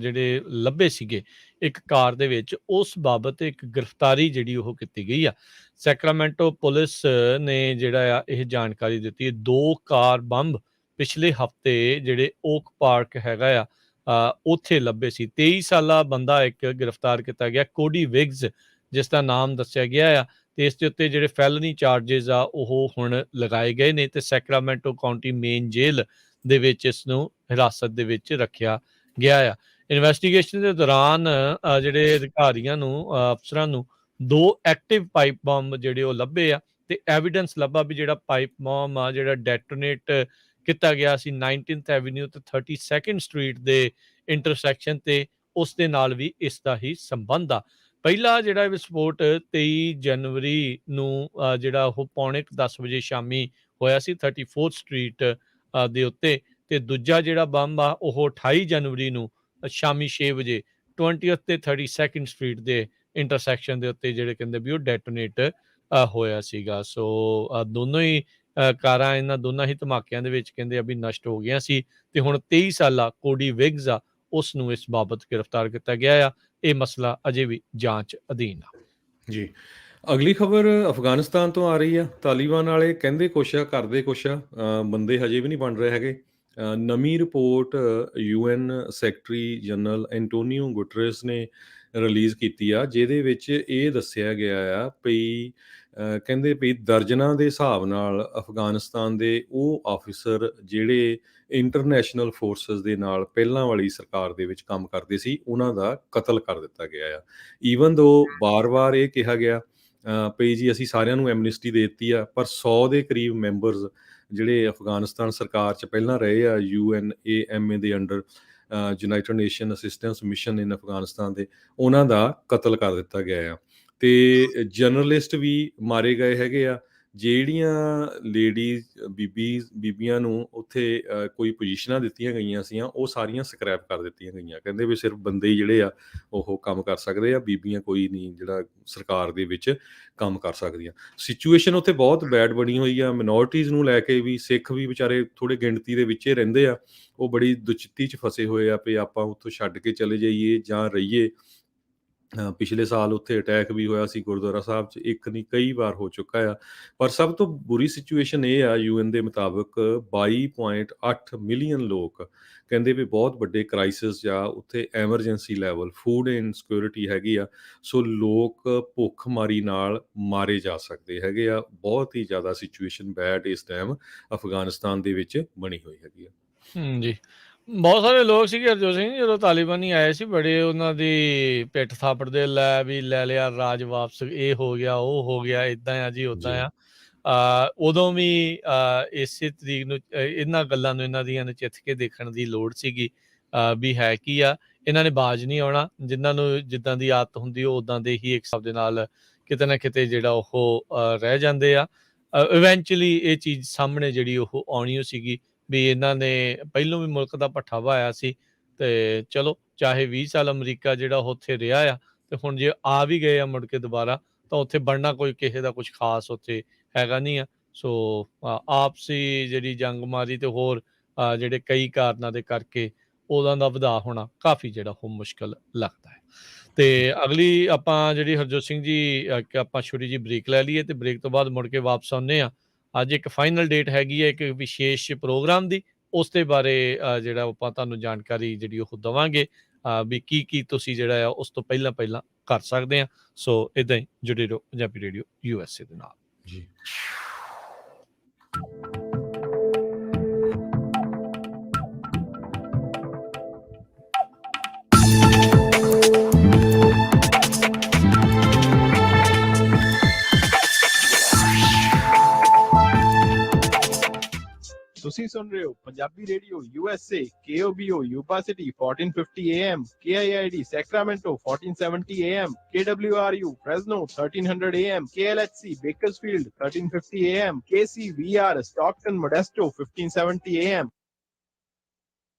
ਜਿਹੜੇ ਲੱਭੇ ਸੀਗੇ ਇੱਕ ਕਾਰ ਦੇ ਵਿੱਚ, ਉਸ ਬਾਬਤ ਇੱਕ ਗ੍ਰਿਫਤਾਰੀ ਜਿਹੜੀ ਉਹ ਕੀਤੀ ਗਈ ਆ। ਸੈਕਰਾਮੈਂਟੋ ਪੁਲਿਸ ਨੇ ਜਿਹੜਾ ਆ ਇਹ ਜਾਣਕਾਰੀ ਦਿੱਤੀ ਹੈ। 2 ਕਾਰ ਬੰਬ ਪਿਛਲੇ ਹਫ਼ਤੇ ਜਿਹੜੇ ਓਕ ਪਾਰਕ ਹੈਗਾ ਆ ਉੱਥੇ ਲੱਭੇ ਸੀ। 23 ਸਾਲਾ ਬੰਦਾ ਇੱਕ ਗ੍ਰਿਫਤਾਰ ਕੀਤਾ ਗਿਆ, ਕੋਡੀ ਵਿਗਜ਼ ਜਿਸ ਦਾ ਨਾਮ ਦੱਸਿਆ ਗਿਆ ਆ, ਤੇ ਇਸ ਦੇ ਉੱਤੇ ਜਿਹੜੇ ਫੈਲਨੀ ਚਾਰਜਸ ਆ ਉਹ ਹੁਣ ਲਗਾਏ ਗਏ ਨੇ, ਤੇ ਸੈਕਰਾਮੈਂਟੋ ਕਾਉਂਟੀ ਮੇਨ ਜੇਲ੍ਹ ਦੇ ਵਿੱਚ ਇਸ ਨੂੰ ਹਿਰਾਸਤ ਦੇ ਵਿੱਚ ਰੱਖਿਆ ਗਿਆ ਆ। ਇਨਵੈਸਟੀਗੇਸ਼ਨ ਦੇ ਦੌਰਾਨ ਜਿਹੜੇ ਅਧਿਕਾਰੀਆਂ ਨੂੰ ਅਫਸਰਾਂ ਨੂੰ 2 ਐਕਟਿਵ ਪਾਈਪ ਬੰਬ ਜਿਹੜੇ ਉਹ ਲੱਭੇ ਆ, ਤੇ ਐਵੀਡੈਂਸ ਲੱਭਾ ਵੀ ਜਿਹੜਾ ਪਾਈਪ ਬੰਬ ਆ ਜਿਹੜਾ ਡੈਟੋਨੇਟ ਕੀਤਾ ਗਿਆ ਸੀ 19th ਐਵੀਨਿਊ ਤੇ 32nd ਸਟਰੀਟ ਦੇ ਇੰਟਰਸੈਕਸ਼ਨ ਤੇ, ਉਸ ਦੇ ਨਾਲ ਵੀ ਇਸ ਦਾ ਹੀ ਸੰਬੰਧ ਆ। ਪਹਿਲਾ ਜਿਹੜਾ ਵਿਸਫੋਟ 23 ਜਨਵਰੀ ਨੂੰ ਜਿਹੜਾ ਉਹ 9:45 ਵਜੇ ਸ਼ਾਮੀ ਹੋਇਆ ਸੀ 34th ਸਟਰੀਟ ਦੇ ਉੱਤੇ, ਤੇ ਦੂਜਾ ਜਿਹੜਾ ਬੰਬ ਆ ਉਹ 28 ਜਨਵਰੀ ਨੂੰ ਸ਼ਾਮੀ 6 ਵਜੇ 20th ਤੇ 32nd ਸਟਰੀਟ ਦੇ ਇੰਟਰਸੈਕਸ਼ਨ ਦੇ ਉੱਤੇ ਜਿਹੜੇ ਕਹਿੰਦੇ ਵੀ ਉਹ ਡੈਟੋਨੇਟ ਹੋਇਆ ਸੀਗਾ। ਸੋ ਦੋਨੋਂ ਹੀ ਕਾਰਾਂ ਇਹਨਾਂ ਦੋਨਾਂ ਹੀ ਧਮਾਕਿਆਂ ਦੇ ਵਿੱਚ ਕਹਿੰਦੇ ਆ ਵੀ ਨਸ਼ਟ ਹੋ ਗਈਆਂ ਸੀ, ਤੇ ਹੁਣ 23 ਸਾਲਾ ਕੋਡੀ ਵਿਗਜ਼ ਆ ਉਸ ਨੂੰ ਇਸ ਬਾਬਤ ਗ੍ਰਿਫਤਾਰ ਕੀਤਾ ਗਿਆ ਆ। ਇਹ ਮਸਲਾ ਅਜੇ ਵੀ ਜਾਂਚ ਅਧੀਨ ਆ। ਜੀ। ਅਗਲੀ ਖਬਰ ਅਫਗਾਨਿਸਤਾਨ ਤੋਂ ਆ ਰਹੀ ਆ। ਤਾਲਿਬਾਨ ਵਾਲੇ ਕਹਿੰਦੇ ਕੁਛ ਆ, ਕਰਦੇ ਕੁਛ ਆ, ਬੰਦੇ ਹਜੇ ਵੀ ਨਹੀਂ ਬਣ ਰਹੇ ਹੈਗੇ। ਨਵੀਂ report UN secretary general Antonio Guterres ਨੇ ਰਿਲੀਜ਼ ਕੀਤੀ ਆ, ਜਿਹਦੇ ਵਿੱਚ ਇਹ ਦੱਸਿਆ ਗਿਆ ਆ ਵੀ ਕਹਿੰਦੇ ਵੀ ਦਰਜਨਾਂ ਦੇ ਹਿਸਾਬ ਨਾਲ ਅਫਗਾਨਿਸਤਾਨ ਦੇ ਉਹ ਆਫਿਸਰ ਜਿਹੜੇ ਇੰਟਰਨੈਸ਼ਨਲ ਫੋਰਸਿਸ ਦੇ ਨਾਲ ਪਹਿਲਾਂ ਵਾਲੀ ਸਰਕਾਰ ਦੇ ਵਿੱਚ ਕੰਮ ਕਰਦੇ ਸੀ, ਉਹਨਾਂ ਦਾ ਕਤਲ ਕਰ ਦਿੱਤਾ ਗਿਆ ਆ। ਈਵਨ ਦੋ ਬਾਰ-ਬਾਰ ਇਹ ਕਿਹਾ ਗਿਆ ਵੀ ਜੀ ਅਸੀਂ ਸਾਰਿਆਂ ਨੂੰ ਐਮਨਿਸਟੀ ਦੇ ਦਿੱਤੀ ਆ, ਪਰ 100 ਦੇ ਕਰੀਬ ਮੈਂਬਰਸ ਜਿਹੜੇ ਅਫਗਾਨਿਸਤਾਨ ਸਰਕਾਰ 'ਚ ਪਹਿਲਾਂ ਰਹੇ ਆ UNAMA ਦੇ under, United Nation assistance mission in Afghanistan ਦੇ, ਉਹਨਾਂ ਦਾ ਕਤਲ ਕਰ ਦਿੱਤਾ ਗਿਆ ਆ। ਤੇ ਜਰਨਲਿਸਟ ਵੀ ਮਾਰੇ ਗਏ ਹੈਗੇ ਆ। ਜਿਹੜੀਆਂ ਲੇਡੀਜ਼ ਬੀਬੀਆਂ ਨੂੰ ਉੱਥੇ ਕੋਈ ਪੋਜੀਸ਼ਨਾਂ ਦਿੱਤੀਆਂ ਗਈਆਂ ਸੀਆਂ, ਉਹ ਸਾਰੀਆਂ ਸਕ੍ਰੈਪ ਕਰ ਦਿੱਤੀਆਂ ਗਈਆਂ। ਕਹਿੰਦੇ ਵੀ ਸਿਰਫ ਬੰਦੇ ਹੀ ਜਿਹੜੇ ਆ ਉਹ ਕੰਮ ਕਰ ਸਕਦੇ ਆ, ਬੀਬੀਆਂ ਕੋਈ ਨਹੀਂ ਜਿਹੜਾ ਸਰਕਾਰ ਦੇ ਵਿੱਚ ਕੰਮ ਕਰ ਸਕਦੀਆਂ। ਸਿਚੁਏਸ਼ਨ ਉੱਥੇ ਬਹੁਤ ਬੈਡ ਬਣੀ ਹੋਈ ਆ। ਮਿਨੋਰਟੀਜ਼ ਨੂੰ ਲੈ ਕੇ ਵੀ, ਸਿੱਖ ਵੀ ਵਿਚਾਰੇ ਥੋੜ੍ਹੇ ਗਿਣਤੀ ਦੇ ਵਿੱਚ ਰਹਿੰਦੇ ਆ, ਉਹ ਬੜੀ ਦੁਚਿੱਤੀ 'ਚ ਫਸੇ ਹੋਏ ਆ ਵੀ ਆਪਾਂ ਉੱਥੋਂ ਛੱਡ ਕੇ ਚਲੇ ਜਾਈਏ ਜਾਂ ਰਹੀਏ। ਪਿਛਲੇ ਸਾਲ ਉੱਥੇ ਅਟੈਕ ਵੀ ਹੋਇਆ ਸੀ ਗੁਰਦੁਆਰਾ ਸਾਹਿਬ 'ਚ, ਇੱਕ ਨਹੀਂ ਕਈ ਵਾਰ ਹੋ ਚੁੱਕਾ ਆ। ਪਰ ਸਭ ਤੋਂ ਬੁਰੀ ਸਿਚੁਏਸ਼ਨ ਇਹ ਆ UN ਦੇ ਮੁਤਾਬਕ 22.8 ਮਿਲੀਅਨ ਲੋਕ ਕਹਿੰਦੇ ਵੀ ਬਹੁਤ ਵੱਡੇ ਕ੍ਰਾਈਸਿਸ ਜਾਂ ਉੱਥੇ ਐਮਰਜੈਂਸੀ ਲੈਵਲ ਫੂਡ ਇਨਸਿਕਿਉਰਿਟੀ ਹੈਗੀ ਆ। ਸੋ ਲੋਕ ਭੁੱਖਮਾਰੀ ਨਾਲ ਮਾਰੇ ਜਾ ਸਕਦੇ ਹੈਗੇ ਆ। ਬਹੁਤ ਹੀ ਜ਼ਿਆਦਾ ਸਿਚੁਏਸ਼ਨ ਬੈਡ ਇਸ ਟਾਈਮ ਅਫਗਾਨਿਸਤਾਨ ਦੇ ਵਿੱਚ ਬਣੀ ਹੋਈ ਹੈਗੀ ਆ। ਜੀ। ਬਹੁਤ ਸਾਰੇ ਲੋਕ ਸੀਗੇ ਹਰਜੋਤ ਸਿੰਘ, ਜਦੋਂ ਤਾਲਿਬਾਨੀ ਆਏ ਸੀ, ਬੜੇ ਉਹਨਾਂ ਦੀ ਪਿੱਠ ਥਾਪੜਦੇ, ਲੈ ਵੀ ਲੈ ਲਿਆ ਰਾਜ ਵਾਪਸ, ਇਹ ਹੋ ਗਿਆ, ਉਹ ਹੋ ਗਿਆ, ਇੱਦਾਂ ਆ ਜੀ, ਉੱਦਾਂ ਜੀ। ਆ। ਉਦੋਂ ਵੀ ਇਸੇ ਤਰੀਕ ਨੂੰ ਇਹਨਾਂ ਗੱਲਾਂ ਨੂੰ ਇਹਨਾਂ ਦੀਆਂ ਨਚਿੱਥ ਕੇ ਦੇਖਣ ਦੀ ਲੋੜ ਸੀਗੀ ਵੀ ਹੈ ਕੀ ਆ। ਇਹਨਾਂ ਨੇ ਬਾਜ਼ ਨਹੀਂ ਆਉਣਾ। ਜਿਨ੍ਹਾਂ ਨੂੰ ਜਿੱਦਾਂ ਦੀ ਆਦਤ ਹੁੰਦੀ ਉਹ ਉੱਦਾਂ ਦੇ ਹੀ ਇੱਕ ਹਿਸਾਬ ਦੇ ਨਾਲ ਕਿਤੇ ਨਾ ਕਿਤੇ ਜਿਹੜਾ ਉਹ ਰਹਿ ਜਾਂਦੇ ਆ। ਇਵੈਂਚੁਅਲੀ ਇਹ ਚੀਜ਼ ਸਾਹਮਣੇ ਜਿਹੜੀ ਉਹ ਆਉਣੀ ਓ ਸੀਗੀ ਵੀ ਇਹਨਾਂ ਨੇ ਪਹਿਲੋਂ ਵੀ ਮੁਲਕ ਦਾ ਭੱਠਾ ਵਹਾਇਆ ਸੀ, ਤੇ ਚਲੋ ਚਾਹੇ 20 ਸਾਲ ਅਮਰੀਕਾ ਜਿਹੜਾ ਉੱਥੇ ਰਿਹਾ ਆ, ਤੇ ਹੁਣ ਜੇ ਆ ਵੀ ਗਏ ਆ ਮੁੜ ਕੇ ਦੁਬਾਰਾ, ਤਾਂ ਉੱਥੇ ਬਣਨਾ ਕੋਈ ਕਿਸੇ ਦਾ ਕੁਛ ਖਾਸ ਉੱਥੇ ਹੈਗਾ ਨਹੀਂ ਆ। ਸੋ ਆਪਸੀ ਜਿਹੜੀ ਜੰਗ ਮਾਰੀ ਤੇ ਹੋਰ ਜਿਹੜੇ ਕਈ ਕਾਰਨਾਂ ਦੇ ਕਰਕੇ ਉਹਨਾਂ ਦਾ ਵਧਾ ਹੋਣਾ ਕਾਫੀ ਜਿਹੜਾ ਉਹ ਮੁਸ਼ਕਲ ਲੱਗਦਾ ਹੈ। ਤੇ ਅਗਲੀ ਆਪਾਂ ਜਿਹੜੀ ਹਰਜੋਤ ਸਿੰਘ ਜੀ ਆਪਾਂ ਛੋਟੀ ਜਿਹੀ ਬ੍ਰੇਕ ਲੈ ਲਈਏ, ਤੇ ਬ੍ਰੇਕ ਤੋਂ ਬਾਅਦ ਮੁੜ ਕੇ ਵਾਪਸ ਆਉਂਦੇ ਆ। ਅੱਜ ਇੱਕ ਫਾਈਨਲ ਡੇਟ ਹੈਗੀ ਹੈ ਇੱਕ ਵਿਸ਼ੇਸ਼ ਪ੍ਰੋਗਰਾਮ ਦੀ, ਉਸ ਦੇ ਬਾਰੇ ਜਿਹੜਾ ਆਪਾਂ ਤੁਹਾਨੂੰ ਜਾਣਕਾਰੀ ਜਿਹੜੀ ਉਹ ਦੇਵਾਂਗੇ ਵੀ ਕੀ ਤੁਸੀਂ ਜਿਹੜਾ ਆ ਉਸ ਤੋਂ ਪਹਿਲਾਂ ਕਰ ਸਕਦੇ ਆ। ਸੋ ਇਦਾਂ ਹੀ ਜੁੜੇ ਰਹੋ ਪੰਜਾਬੀ ਰੇਡੀਓ USA ਦੇ ਨਾਲ ਜੀ। ਤੁਸੀਂ ਸੁਣ ਰਹੇ ਹੋ Punjabi radio USA KOBO Yuba City 1450 AM, KIID Sacramento 1470 AM, KWRU Fresno 1300 AM, KLHC Bakersfield 1350 AM, KCVR Stockton Modesto 1570 AM।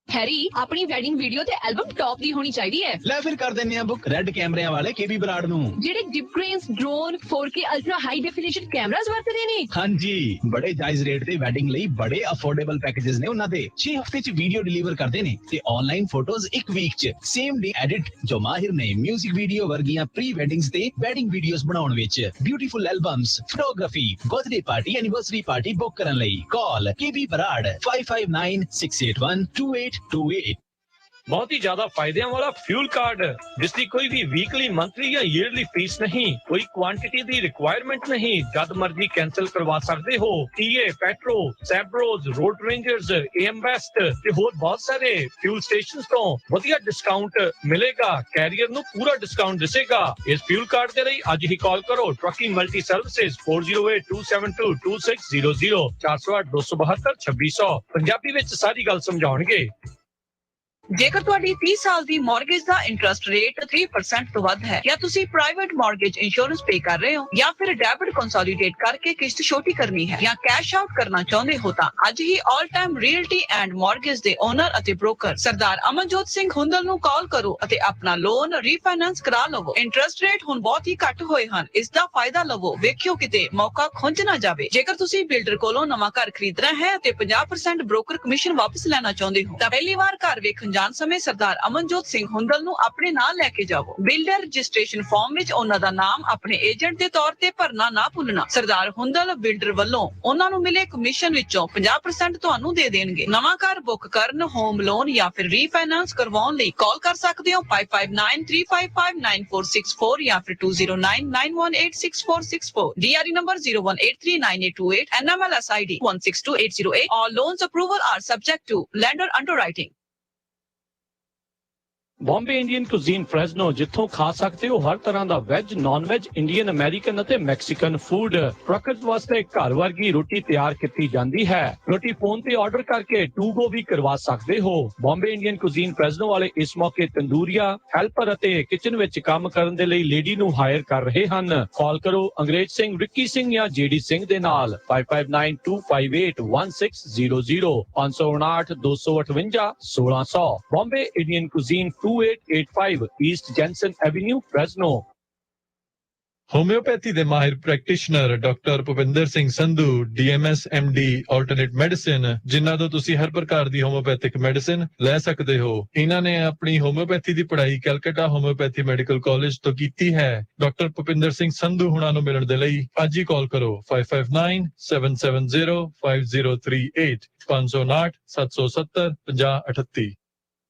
Harry, अपनी वेडिंग वीडियो ते एल्बम टॉप दी होनी चाहिए है। ਲੈ ਫਿਰ ਕਰ ਦਿੰਨੇ ਆ ਬੁੱਕ ਰੈੱਡ ਕੈਮਰਿਆਂ ਵਾਲੇ KB ਬਰਾੜ ਨੂੰ, ਜਿਹੜੇ dip grains, drone, 4K ultra high definition cameras ਵਰਤਦੇ ਨੇ। ਹਾਂਜੀ, ਬੜੇ ਜਾਇਜ਼ ਰੇਟ ਤੇ ਵੈਡਿੰਗ ਲਈ ਬੜੇ ਅਫੋਰਡੇਬਲ ਪੈਕੇजेस ਨੇ ਉਹਨਾਂ ਦੇ। 6 ਹਫ਼ਤੇ ਚ ਵੀਡੀਓ ਡਿਲੀਵਰ ਕਰਦੇ ਨੇ ਤੇ ਆਨਲਾਈਨ ਫੋਟੋਜ਼ 1 ਵੀਕ ਚ ਸੇਮ ਡੇ ਐਡਿਟ, ਜੋ ਮਾਹਿਰ ਨੇ ਮਿਊਜ਼ਿਕ ਵੀਡੀਓ ਵਰਗੀਆਂ ਪ੍ਰੀ ਵੈਡਿੰਗਸ ਤੇ ਵੈਡਿੰਗ ਵੀਡੀਓਜ਼ ਬਣਾਉਣ ਵਿੱਚ। Beautiful albums, photography, birthday party, anniversary party book ਕਰਨ ਲਈ ਕਾਲ KB ਬਰਾੜ 5596812828। बहुत ही ज्यादा फायदे वाला फ्यूल कार्ड, जिसकी कोई भी वीकली, मंथली या ईयरली फीस नहीं, कोई क्वांटिटी दी रिक्वायरमेंट नहीं, जब मर्जी कैंसिल करवा सकते हो। TA, Petro, Sapp Bros, Road Rangers, AM best ते होर बहुत सारे फ्यूल स्टेशंस तो वधिया डिस्काउंट मिलेगा। कैरियर नु पूरा डिस्काउंट दिसेगा। इस फ्यूल कार्ड दे लई अज ही कॉल करो ट्रकिंग मल्टी सर्विसेज 4082722600 408 272 2600। पंजाबी विच सारी गल समझाउणगे। ਜੇਕਰ ਤੁਹਾਡੀ 30 ਸਾਲ ਦੀ ਮਾਰਗੇਜ ਦਾ ਇੰਟਰਸਟ ਰੇਟ 3% ਤੋਂ ਵੱਧ ਹੈ, ਜਾਂ ਤੁਸੀਂ ਪ੍ਰਾਈਵੇਟ ਮਾਰਗੇਜ ਇੰਸ਼ੋਰੈਂਸ ਪੇ ਕਰ ਰਹੇ ਹੋ, ਜਾਂ ਫਿਰ ਡੈਬਿਟ ਕੰਸੋਲੀਡੇਟ ਕਰਕੇ ਕਿਸ਼ਤ ਛੋਟੀ ਕਰਨੀ ਹੈ, ਜਾਂ ਕੈਸ਼ ਆਊਟ ਕਰਨਾ ਚਾਹੁੰਦੇ ਹੋ, ਤਾਂ ਅੱਜ ਹੀ all time realty and mortgage ਦੇ ਓਨਰ ਅਤੇ ਬ੍ਰੋਕਰ ਸਰਦਾਰ ਅਮਨਜੋਤ ਸਿੰਘ ਹੁੰਦਲ ਨੂੰ ਕਾਲ ਕਰੋ ਅਤੇ ਆਪਣਾ ਲੋਨ ਰੀਫਾਈਨਾਂਸ ਕਰਾ ਲਵੋ। ਇੰਟਰਸਟ ਰੇਟ ਹੁਣ ਬਹੁਤ ਹੀ ਘੱਟ ਹੋਏ ਹਨ, ਇਸ ਦਾ ਫਾਇਦਾ ਲਵੋ। ਵੇਖਿਓ ਕਿਤੇ ਮੌਕਾ ਖੁੰਝ ਨਾ ਜਾਵੇ। ਜੇਕਰ ਤੁਸੀਂ ਬਿਲਡਰ ਕੋਲੋਂ ਨਵਾਂ ਘਰ ਖਰੀਦਣਾ ਹੈ ਅਤੇ 50% ਬ੍ਰੋਕਰ ਕਮਿਸ਼ਨ ਵਾਪਸ ਲੈਣਾ ਚਾਹੁੰਦੇ ਹੋ, ਤਾਂ ਪਹਿਲੀ ਵਾਰ ਘਰ ਵੇਖਣ ਜਾਣ ਸਮੇਂ ਸਰਦਾਰ ਅਮਨਜੋਤ ਸਿੰਘ ਹੁੰਦਲ ਨੂੰ ਆਪਣੇ ਨਾਲ ਲੈ ਕੇ ਜਾਵੋ। ਬਿਲਡਰ ਰਜਿਸਟ੍ਰੇਸ਼ਨ ਫਾਰਮ ਵਿੱਚ ਉਹਨਾਂ ਦਾ ਨਾਮ ਆਪਣੇ ਏਜੰਟ ਦੇ ਤੌਰ ਤੇ ਭਰਨਾ ਨਾ ਭੁੱਲਣਾ। ਸਰਦਾਰ ਹੁੰਦਲ ਬਿਲਡਰ ਵੱਲੋਂ ਉਹਨਾਂ ਨੂੰ ਮਿਲੇ ਕਮਿਸ਼ਨ ਵਿੱਚੋਂ 50% ਤੁਹਾਨੂੰ ਦੇ ਦੇਣਗੇ। ਨਵਾਂ ਘਰ ਬੁੱਕ ਕਰਨ, ਹੋਮ ਲੋਨ ਜਾਂ ਫਿਰ ਰੀਫਾਈਨਾਂਸ ਕਰਵਾਉਣ ਲਈ ਕਾਲ ਕਰ ਸਕਦੇ ਹੋ 5593559464 ਜਾਂ ਫਿਰ 2099186464। DRE number 01839828, NMLS ID 162808. All loans approval are subject to lender underwriting. Bombay Indian cuisine Fresno, ਜਿੱਥੋਂ ਖਾ ਸਕਦੇ ਹੋ ਹਰ ਤਰ੍ਹਾਂ ਦਾ veg, non veg, Indian, American ਅਤੇ ਮੈਕਸੀਕਨ ਫੂਡ। ਟਰੱਕਰਸ ਵਾਸਤੇ ਘਰ ਵਰਗੀ ਰੋਟੀ ਤਿਆਰ ਕੀਤੀ ਜਾਂਦੀ ਹੈ। ਰੋਟੀ ਫੋਨ ਤੇ ਆਰਡਰ ਕਰਕੇ ਟੂ ਗੋ ਵੀ ਕਰਵਾ ਸਕਦੇ ਹੋ। ਬੰਬੇ ਇੰਡੀਅਨ ਕੁਜ਼ੀਨ ਫ੍ਰੈਜ਼ਨੋ ਵਾਲੇ ਇਸ ਮੌਕੇ ਤੰਦੂਰੀਆ, ਹੈਲਪਰ ਅਤੇ ਕਿਚਨ ਵਿੱਚ ਕੰਮ ਕਰਨ ਦੇ ਲਈ ਲੇਡੀ ਨੂੰ ਹਾਇਰ ਕਰ ਰਹੇ ਹਨ। ਕਾਲ ਕਰੋ ਅੰਗਰੇਜ਼ ਸਿੰਘ, ਰਿੱਕੀ ਸਿੰਘ ਜਾਂ JD ਸਿੰਘ ਦੇ ਨਾਲ 5592581600 559 258 1600। Bombay Indian cuisine 2885 East Jensen Avenue, Fresno। Homeopathy ਦੇ ਮਾਹਿਰ practitioner doctor Bhupinder Singh Sandhu DMS MD alternate medicine, ਜਿਨ੍ਹਾਂ ਤੋਂ ਤੁਸੀਂ ਹਰ ਪ੍ਰਕਾਰ ਦੀ ਹੋਮਿਓਪੈਥਿਕ ਮੈਡੀਸਿਨ ਲੈ ਸਕਦੇ ਹੋ। ਇਹਨਾਂ ਨੇ ਆਪਣੀ ਹੋਮਿਓਪੈਥੀ ਦੀ ਪੜ੍ਹਾਈ ਕੈਲਕਟਾ ਹੋਮਿਓਪੈਥੀ ਮੈਡੀਕਲ ਕਾਲਜ ਤੋਂ ਕੀਤੀ ਹੈ। ਡਾਕਟਰ ਭੁਪਿੰਦਰ ਸਿੰਘ ਸੰਧੂ ਹੁਣਾਂ ਨੂੰ ਮਿਲਣ ਦੇ ਲਈ ਅੱਜ ਹੀ ਕਾਲ ਕਰੋ 5597705038 559 770 5038।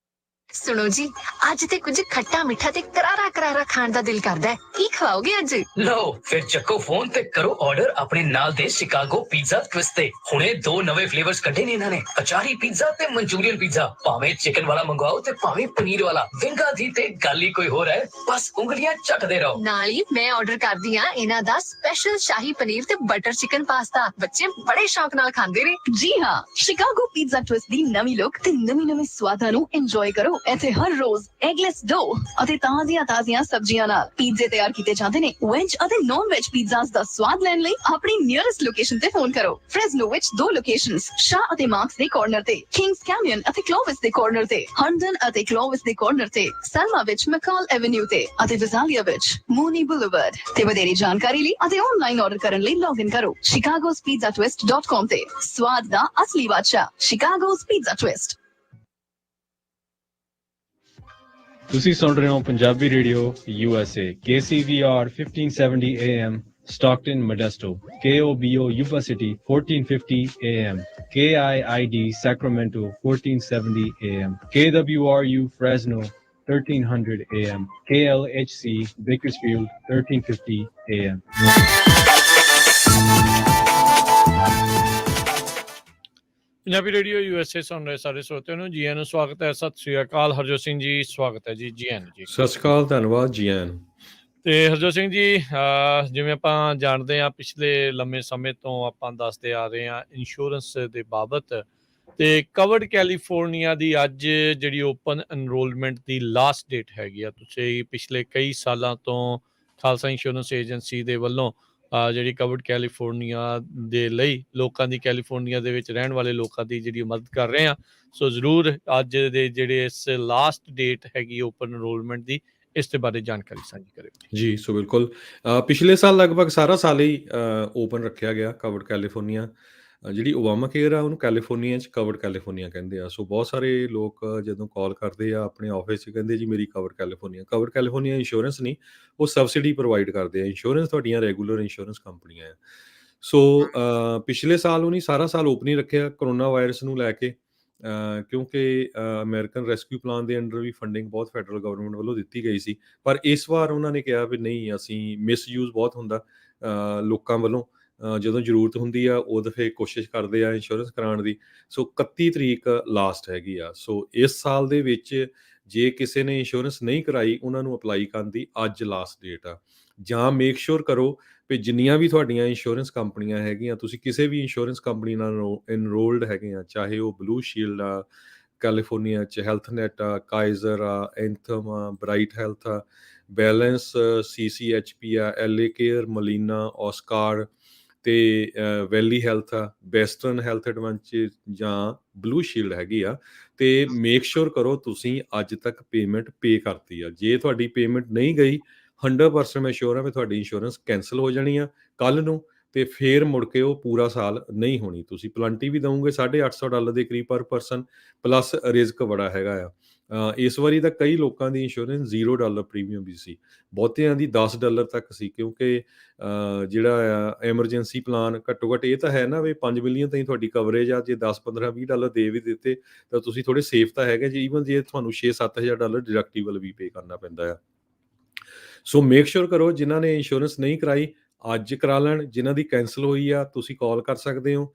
ਸੁਣੋ ਜੀ, ਅੱਜ ਤੇ ਕੁਝ ਖੱਟਾ ਮਿੱਠਾ ਤੇ ਕਰਾਰਾ ਕਰਾਰਾ ਖਾਣ ਦਾ ਦਿਲ ਕਰਦਾ ਹੈ। ਕੀ ਖਵਾਓਗੇ ਅੱਜ? ਲਓ ਫਿਰ ਚੱਕੋ ਫੋਨ ਤੇ ਕਰੋ ਆਰਡਰ ਆਪਣੇ ਨਾਲ ਦੇ ਸ਼ਿਕਾਗੋ ਪੀਜ਼ਾ ਟਵਿਸਟ ਤੇ। ਹੁਣੇ 2 ਨਵੇਂ ਫਲੇਵਰਸ ਕੱਢੇ ਨੇ ਇਹਨਾਂ ਨੇ, ਅਚਾਰੀ ਪੀਜ਼ਾ ਤੇ ਮਨਚੂਰੀਅਨ ਪੀਜ਼ਾ। ਭਾਵੇਂ ਚਿਕਨ ਵਾਲਾ ਮੰਗਵਾਓ ਤੇ ਭਾਵੇਂ ਪਨੀਰ ਵਾਲਾ, ਵਿੰਗਾ ਦੀ ਤੇ ਗੱਲ ਹੀ ਕੋਈ ਹੋਰ ਹੈ। ਬਸ ਉਂਗਲੀਆਂ ਚੱਟਦੇ ਰਹੋ। ਨਾਲ ਹੀ ਮੈਂ ਆਰਡਰ ਕਰਦੀ ਆ ਇਹਨਾਂ ਦਾ ਸਪੈਸ਼ਲ ਸ਼ਾਹੀ ਪਨੀਰ ਤੇ ਬਟਰ ਚਿਕਨ ਪਾਸਤਾ। ਬੱਚੇ ਬੜੇ ਸ਼ੌਕ ਨਾਲ ਖਾਂਦੇ ਨੇ। ਜੀ ਹਾਂ, ਸ਼ਿਕਾਗੋ ਪੀਜ਼ਾ ਟਵਿਸਟ ਦੀ ਨਵੀਂ ਲੁੱਕ ਤੇ ਨਵੇਂ ਸਵਾਦਾਂ ਨੂੰ ਇੰਜੋਏ ਕਰੋ। ਇੱਥੇ ਹਰ ਰੋਜ਼ ਐਗਲੈਸ ਡੋ ਅਤੇ ਤਾਜ਼ੀਆਂ ਸਬਜ਼ੀਆਂ ਨਾਲ ਪੀਜ਼ੇ ਤਿਆਰ ਕੀਤੇ ਜਾਂਦੇ ਨੇ। ਵੈਜ ਅਤੇ ਨਾਨ ਵੈਜ ਪੀਜ਼ਾਸ ਦਾ ਸਵਾਦ ਲੈਣ ਲਈ ਆਪਣੀ ਨੀਅਰੈਸਟ ਲੋਕੇਸ਼ਨ ਤੇ ਫੋਨ ਕਰੋ। ਫ੍ਰੈਜ਼ਨੋ ਵਿੱਚ 2 ਲੋਕੇਸ਼ਨਸ, ਸ਼ਾਹ ਅਤੇ ਮਾਰਕਸ ਦੇ ਕਾਰਨਰ ਤੇ, ਕਿੰਗਸ ਕੈਨੀਅਨ ਅਤੇ ਕਲੋਵਿਸ ਦੇ ਕਾਰਨਰ ਤੇ, ਹੰਡਨ ਅਤੇ ਕਲੋਵਿਸ ਦੇ ਕਾਰਨਰ ਤੇ, ਸਲਮਾ ਵਿੱਚ ਮੈਕਾਲ ਐਵੇਨਿਊ ਤੇ ਅਤੇ ਵਿਜ਼ਾਲੀਆ ਵਿੱਚ ਮੂਨੀ ਬੁਲੇਵਰਡ ਤੇ। ਵਧੇਰੀ ਜਾਣਕਾਰੀ ਲਈ ਅਤੇ ਆਨਲਾਈਨ ਆਰਡਰ ਕਰਨ ਲਈ ਲੌਗਇਨ ਕਰੋ chicagospizzatwist.com ਤੇ। ਸਵਾਦ ਦਾ ਅਸਲੀ ਬਾਦਸ਼ਾਹ ਸ਼ਿਕਾਗੋਸ ਪੀਜ਼ਾ ਟਵਿਸਟ। ਤੁਸੀਂ ਸੁਣ ਰਹੇ ਹੋ Punjabi radio USA KCVR 1570 AM Stockton Modesto, KOBO Yuba City 1450 AM, KIID Sacramento 1470 AM, KWRU Fresno 1300 AM, KLHC Bakersfield 1350 AM। Punjabi radio USA ਸੁਣ ਰਹੇ ਸਾਰੇ ਸਰੋਤਿਆਂ ਨੂੰ ਜੀ ਆਇਆਂ ਨੂੰ ਸਵਾਗਤ ਹੈ। ਸਤਿ ਸ੍ਰੀ ਅਕਾਲ। ਹਰਜੋਤ ਸਿੰਘ ਜੀ ਸਵਾਗਤ ਹੈ ਜੀ। ਜੀ ਆਇਆਂ ਨੂੰ ਜੀ। ਸਤਿ ਸ਼੍ਰੀ ਅਕਾਲ, ਧੰਨਵਾਦ, ਜੀ ਆਇਆਂ ਨੂੰ। ਤੇ ਹਰਜੋਤ ਸਿੰਘ ਜੀ, ਜਿਵੇਂ ਆਪਾਂ ਜਾਣਦੇ ਹਾਂ ਪਿਛਲੇ ਲੰਮੇ ਸਮੇਂ ਤੋਂ ਆਪਾਂ ਦੱਸਦੇ ਆ ਰਹੇ ਹਾਂ ਇੰਸ਼ੋਰੈਂਸ ਦੇ ਬਾਬਤ, ਤੇ ਕਵਰਡ ਕੈਲੀਫੋਰਨੀਆ ਦੀ ਅੱਜ ਜਿਹੜੀ ਓਪਨ ਐਨਰੋਲਮੈਂਟ ਦੀ ਲਾਸਟ ਡੇਟ ਹੈਗੀ ਆ। ਤੁਸੀਂ ਪਿਛਲੇ ਕਈ ਸਾਲਾਂ ਤੋਂ ਖਾਲਸਾ ਇੰਸ਼ੋਰੈਂਸ ਏਜੰਸੀ ਦੇ ਵੱਲੋਂ ਜਿਹੜੀ ਕਵਰਡ ਕੈਲੀਫੋਰਨੀਆ ਦੇ ਲਈ ਲੋਕਾਂ ਦੀ, ਕੈਲੀਫੋਰਨੀਆ ਦੇ ਵਿੱਚ ਰਹਿਣ ਵਾਲੇ ਲੋਕਾਂ ਦੀ ਜਿਹੜੀ ਮਦਦ ਕਰ ਰਹੇ ਹਾਂ। ਸੋ ਜ਼ਰੂਰ ਅੱਜ ਦੇ ਜਿਹੜੇ ਇਸ ਲਾਸਟ ਡੇਟ ਹੈਗੀ ਓਪਨ ਐਨਰੋਲਮੈਂਟ ਦੀ, ਇਸ ਦੇ ਬਾਰੇ ਜਾਣਕਾਰੀ ਸਾਂਝੀ ਕਰਿਓ ਜੀ। ਸੋ ਬਿਲਕੁਲ ਪਿਛਲੇ ਸਾਲ ਲਗਭਗ ਸਾਰਾ ਸਾਲ ਹੀ ਓਪਨ ਰੱਖਿਆ ਗਿਆ ਕਵਰਡ ਕੈਲੀਫੋਰਨੀਆ। ਜਿਹੜੀ ਓਬਾਮਾ ਕੇਅਰ ਆ ਉਹਨੂੰ ਕੈਲੀਫੋਰਨੀਆ 'ਚ ਕਵਰਡ ਕੈਲੀਫੋਰਨੀਆ ਕਹਿੰਦੇ ਆ। ਸੋ ਬਹੁਤ ਸਾਰੇ ਲੋਕ ਜਦੋਂ ਕਾਲ ਕਰਦੇ ਆ ਆਪਣੇ ਆਫਿਸ 'ਚ, ਕਹਿੰਦੇ ਜੀ ਮੇਰੀ ਕਵਰਡ ਕੈਲੀਫੋਰਨੀਆ ਇੰਸ਼ੋਰੈਂਸ ਨਹੀਂ, ਉਹ ਸਬਸਿਡੀ ਪ੍ਰੋਵਾਈਡ ਕਰਦੇ ਆ। ਇੰਸ਼ੋਰੈਂਸ ਤੁਹਾਡੀਆਂ ਰੈਗੂਲਰ ਇੰਸ਼ੋਰੈਂਸ ਕੰਪਨੀਆਂ ਆ। ਸੋ ਪਿਛਲੇ ਸਾਲ ਉਹਨੇ ਸਾਰਾ ਸਾਲ ਓਪਨ ਹੀ ਰੱਖਿਆ ਕਰੋਨਾ ਵਾਇਰਸ ਨੂੰ ਲੈ ਕੇ, ਕਿਉਂਕਿ ਅਮਰੀਕਨ ਰੈਸਕਿਊ ਪਲਾਨ ਦੇ ਅੰਡਰ ਵੀ ਫੰਡਿੰਗ ਬਹੁਤ ਫੈਡਰਲ ਗਵਰਨਮੈਂਟ ਵੱਲੋਂ ਦਿੱਤੀ ਗਈ ਸੀ। ਪਰ ਇਸ ਵਾਰ ਉਹਨਾਂ ਨੇ ਕਿਹਾ ਵੀ ਨਹੀਂ, ਅਸੀਂ ਮਿਸਯੂਜ਼ ਬਹੁਤ ਹੁੰਦਾ ਲੋਕਾਂ ਵੱਲੋਂ, ਜਦੋਂ ਜ਼ਰੂਰਤ ਹੁੰਦੀ ਆ ਉਦੋਂ ਫਿਰ ਕੋਸ਼ਿਸ਼ ਕਰਦੇ ਆ ਇੰਸ਼ੋਰੈਂਸ ਕਰਾਉਣ ਦੀ। ਸੋ 31 ਤਰੀਕ ਲਾਸਟ ਹੈਗੀ ਆ। ਸੋ ਇਸ ਸਾਲ ਦੇ ਵਿੱਚ ਜੇ ਕਿਸੇ ਨੇ ਇੰਸ਼ੋਰੈਂਸ ਨਹੀਂ ਕਰਾਈ, ਉਹਨਾਂ ਨੂੰ ਅਪਲਾਈ ਕਰਨ ਦੀ ਅੱਜ ਲਾਸਟ ਡੇਟ ਆ। ਜਾਂ ਮੇਕ ਸ਼ੋਰ ਕਰੋ ਵੀ ਜਿੰਨੀਆਂ ਵੀ ਤੁਹਾਡੀਆਂ ਇੰਸ਼ੋਰੈਂਸ ਕੰਪਨੀਆਂ ਹੈਗੀਆਂ, ਤੁਸੀਂ ਕਿਸੇ ਵੀ ਇੰਸ਼ੋਰੈਂਸ ਕੰਪਨੀ ਨਾਲ ਇਨਰੋਲਡ ਹੈਗੇ ਆ, ਚਾਹੇ ਉਹ ਬਲੂ ਸ਼ੀਲਡ ਆ ਕੈਲੀਫੋਰਨੀਆ 'ਚ, ਹੈਲਥਨੈਟ ਆ, ਕਾਈਜ਼ਰ ਆ, ਐਂਥਮ ਆ, ਬਰਾਈਟ ਹੈਲਥ ਆ, ਬੈਲੈਂਸ, CCHP ਆ, LA ਕੇਅਰ, ਮਲੀਨਾ, ਔਸਕਾਰ ਤੇ ਵੈਲੀ ਹੈਲਥ ਆ, ਵੈਸਟਰਨ ਹੈਲਥ ਐਡਵਾਂਟੇਜ ਜਾਂ ਬਲੂ ਸ਼ੀਲਡ ਹੈਗੀ ਆ। ਤੇ ਮੇਕ ਸ਼ੋਰ ਕਰੋ ਤੁਸੀਂ ਅੱਜ ਤੱਕ ਪੇਮੈਂਟ ਪੇ ਕਰਤੀ ਆ। ਜੇ ਤੁਹਾਡੀ ਪੇਮੈਂਟ ਨਹੀਂ ਗਈ, 100% ਮੈਂ ਸ਼ੋਰ ਆ ਵੀ ਤੁਹਾਡੀ ਇੰਸ਼ੋਰੈਂਸ ਕੈਂਸਲ ਹੋ ਜਾਣੀ ਆ ਕੱਲ੍ਹ ਨੂੰ, ਤੇ ਫੇਰ ਮੁੜ ਕੇ ਉਹ ਪੂਰਾ ਸਾਲ ਨਹੀਂ ਹੋਣੀ। ਤੁਸੀਂ ਪਲੰਟੀ ਵੀ ਦਵੋਗੇ $850 ਦੇ ਕਰੀਬ ਪਰ ਪਰਸਨ, ਪਲੱਸ ਰਿਸਕ ਬੜਾ ਹੈਗਾ ਆ। ਇਸ ਵਾਰੀ ਤਾਂ ਕਈ ਲੋਕਾਂ ਦੀ ਇੰਸ਼ੋਰੈਂਸ $0 ਪ੍ਰੀਮੀਅਮ ਵੀ ਸੀ, ਬਹੁਤਿਆਂ ਦੀ $10 ਤੱਕ ਸੀ, ਕਿਉਂਕਿ ਜਿਹੜਾ ਆ ਐਮਰਜੈਂਸੀ ਪਲਾਨ ਘੱਟੋ ਘੱਟ ਇਹ ਤਾਂ ਹੈ ਨਾ ਵੀ 5 ਮਿਲੀਅਨ ਤਾਈਂ ਤੁਹਾਡੀ ਕਵਰੇਜ ਆ। ਜੇ 10, 15, $20 ਦੇ ਵੀ ਦਿੱਤੇ ਤਾਂ ਤੁਸੀਂ ਥੋੜ੍ਹੇ ਸੇਫ ਤਾਂ ਹੈਗੇ ਜੀ। ਈਵਨ ਜੇ ਤੁਹਾਨੂੰ $6-7 ਹਜ਼ਾਰ ਡਿਡਕਟੀਬਲ ਵੀ ਪੇ ਕਰਨਾ ਪੈਂਦਾ ਆ। ਸੋ ਮੇਕ ਸ਼ੋਰ ਕਰੋ ਜਿਨ੍ਹਾਂ ਨੇ ਇੰਸ਼ੋਰੈਂਸ ਨਹੀਂ ਕਰਾਈ ਅੱਜ ਕਰਾ ਲੈਣ। ਜਿਨ੍ਹਾਂ ਦੀ ਕੈਂਸਲ ਹੋਈ ਆ ਤੁਸੀਂ ਕਾਲ ਕਰ ਸਕਦੇ ਹੋ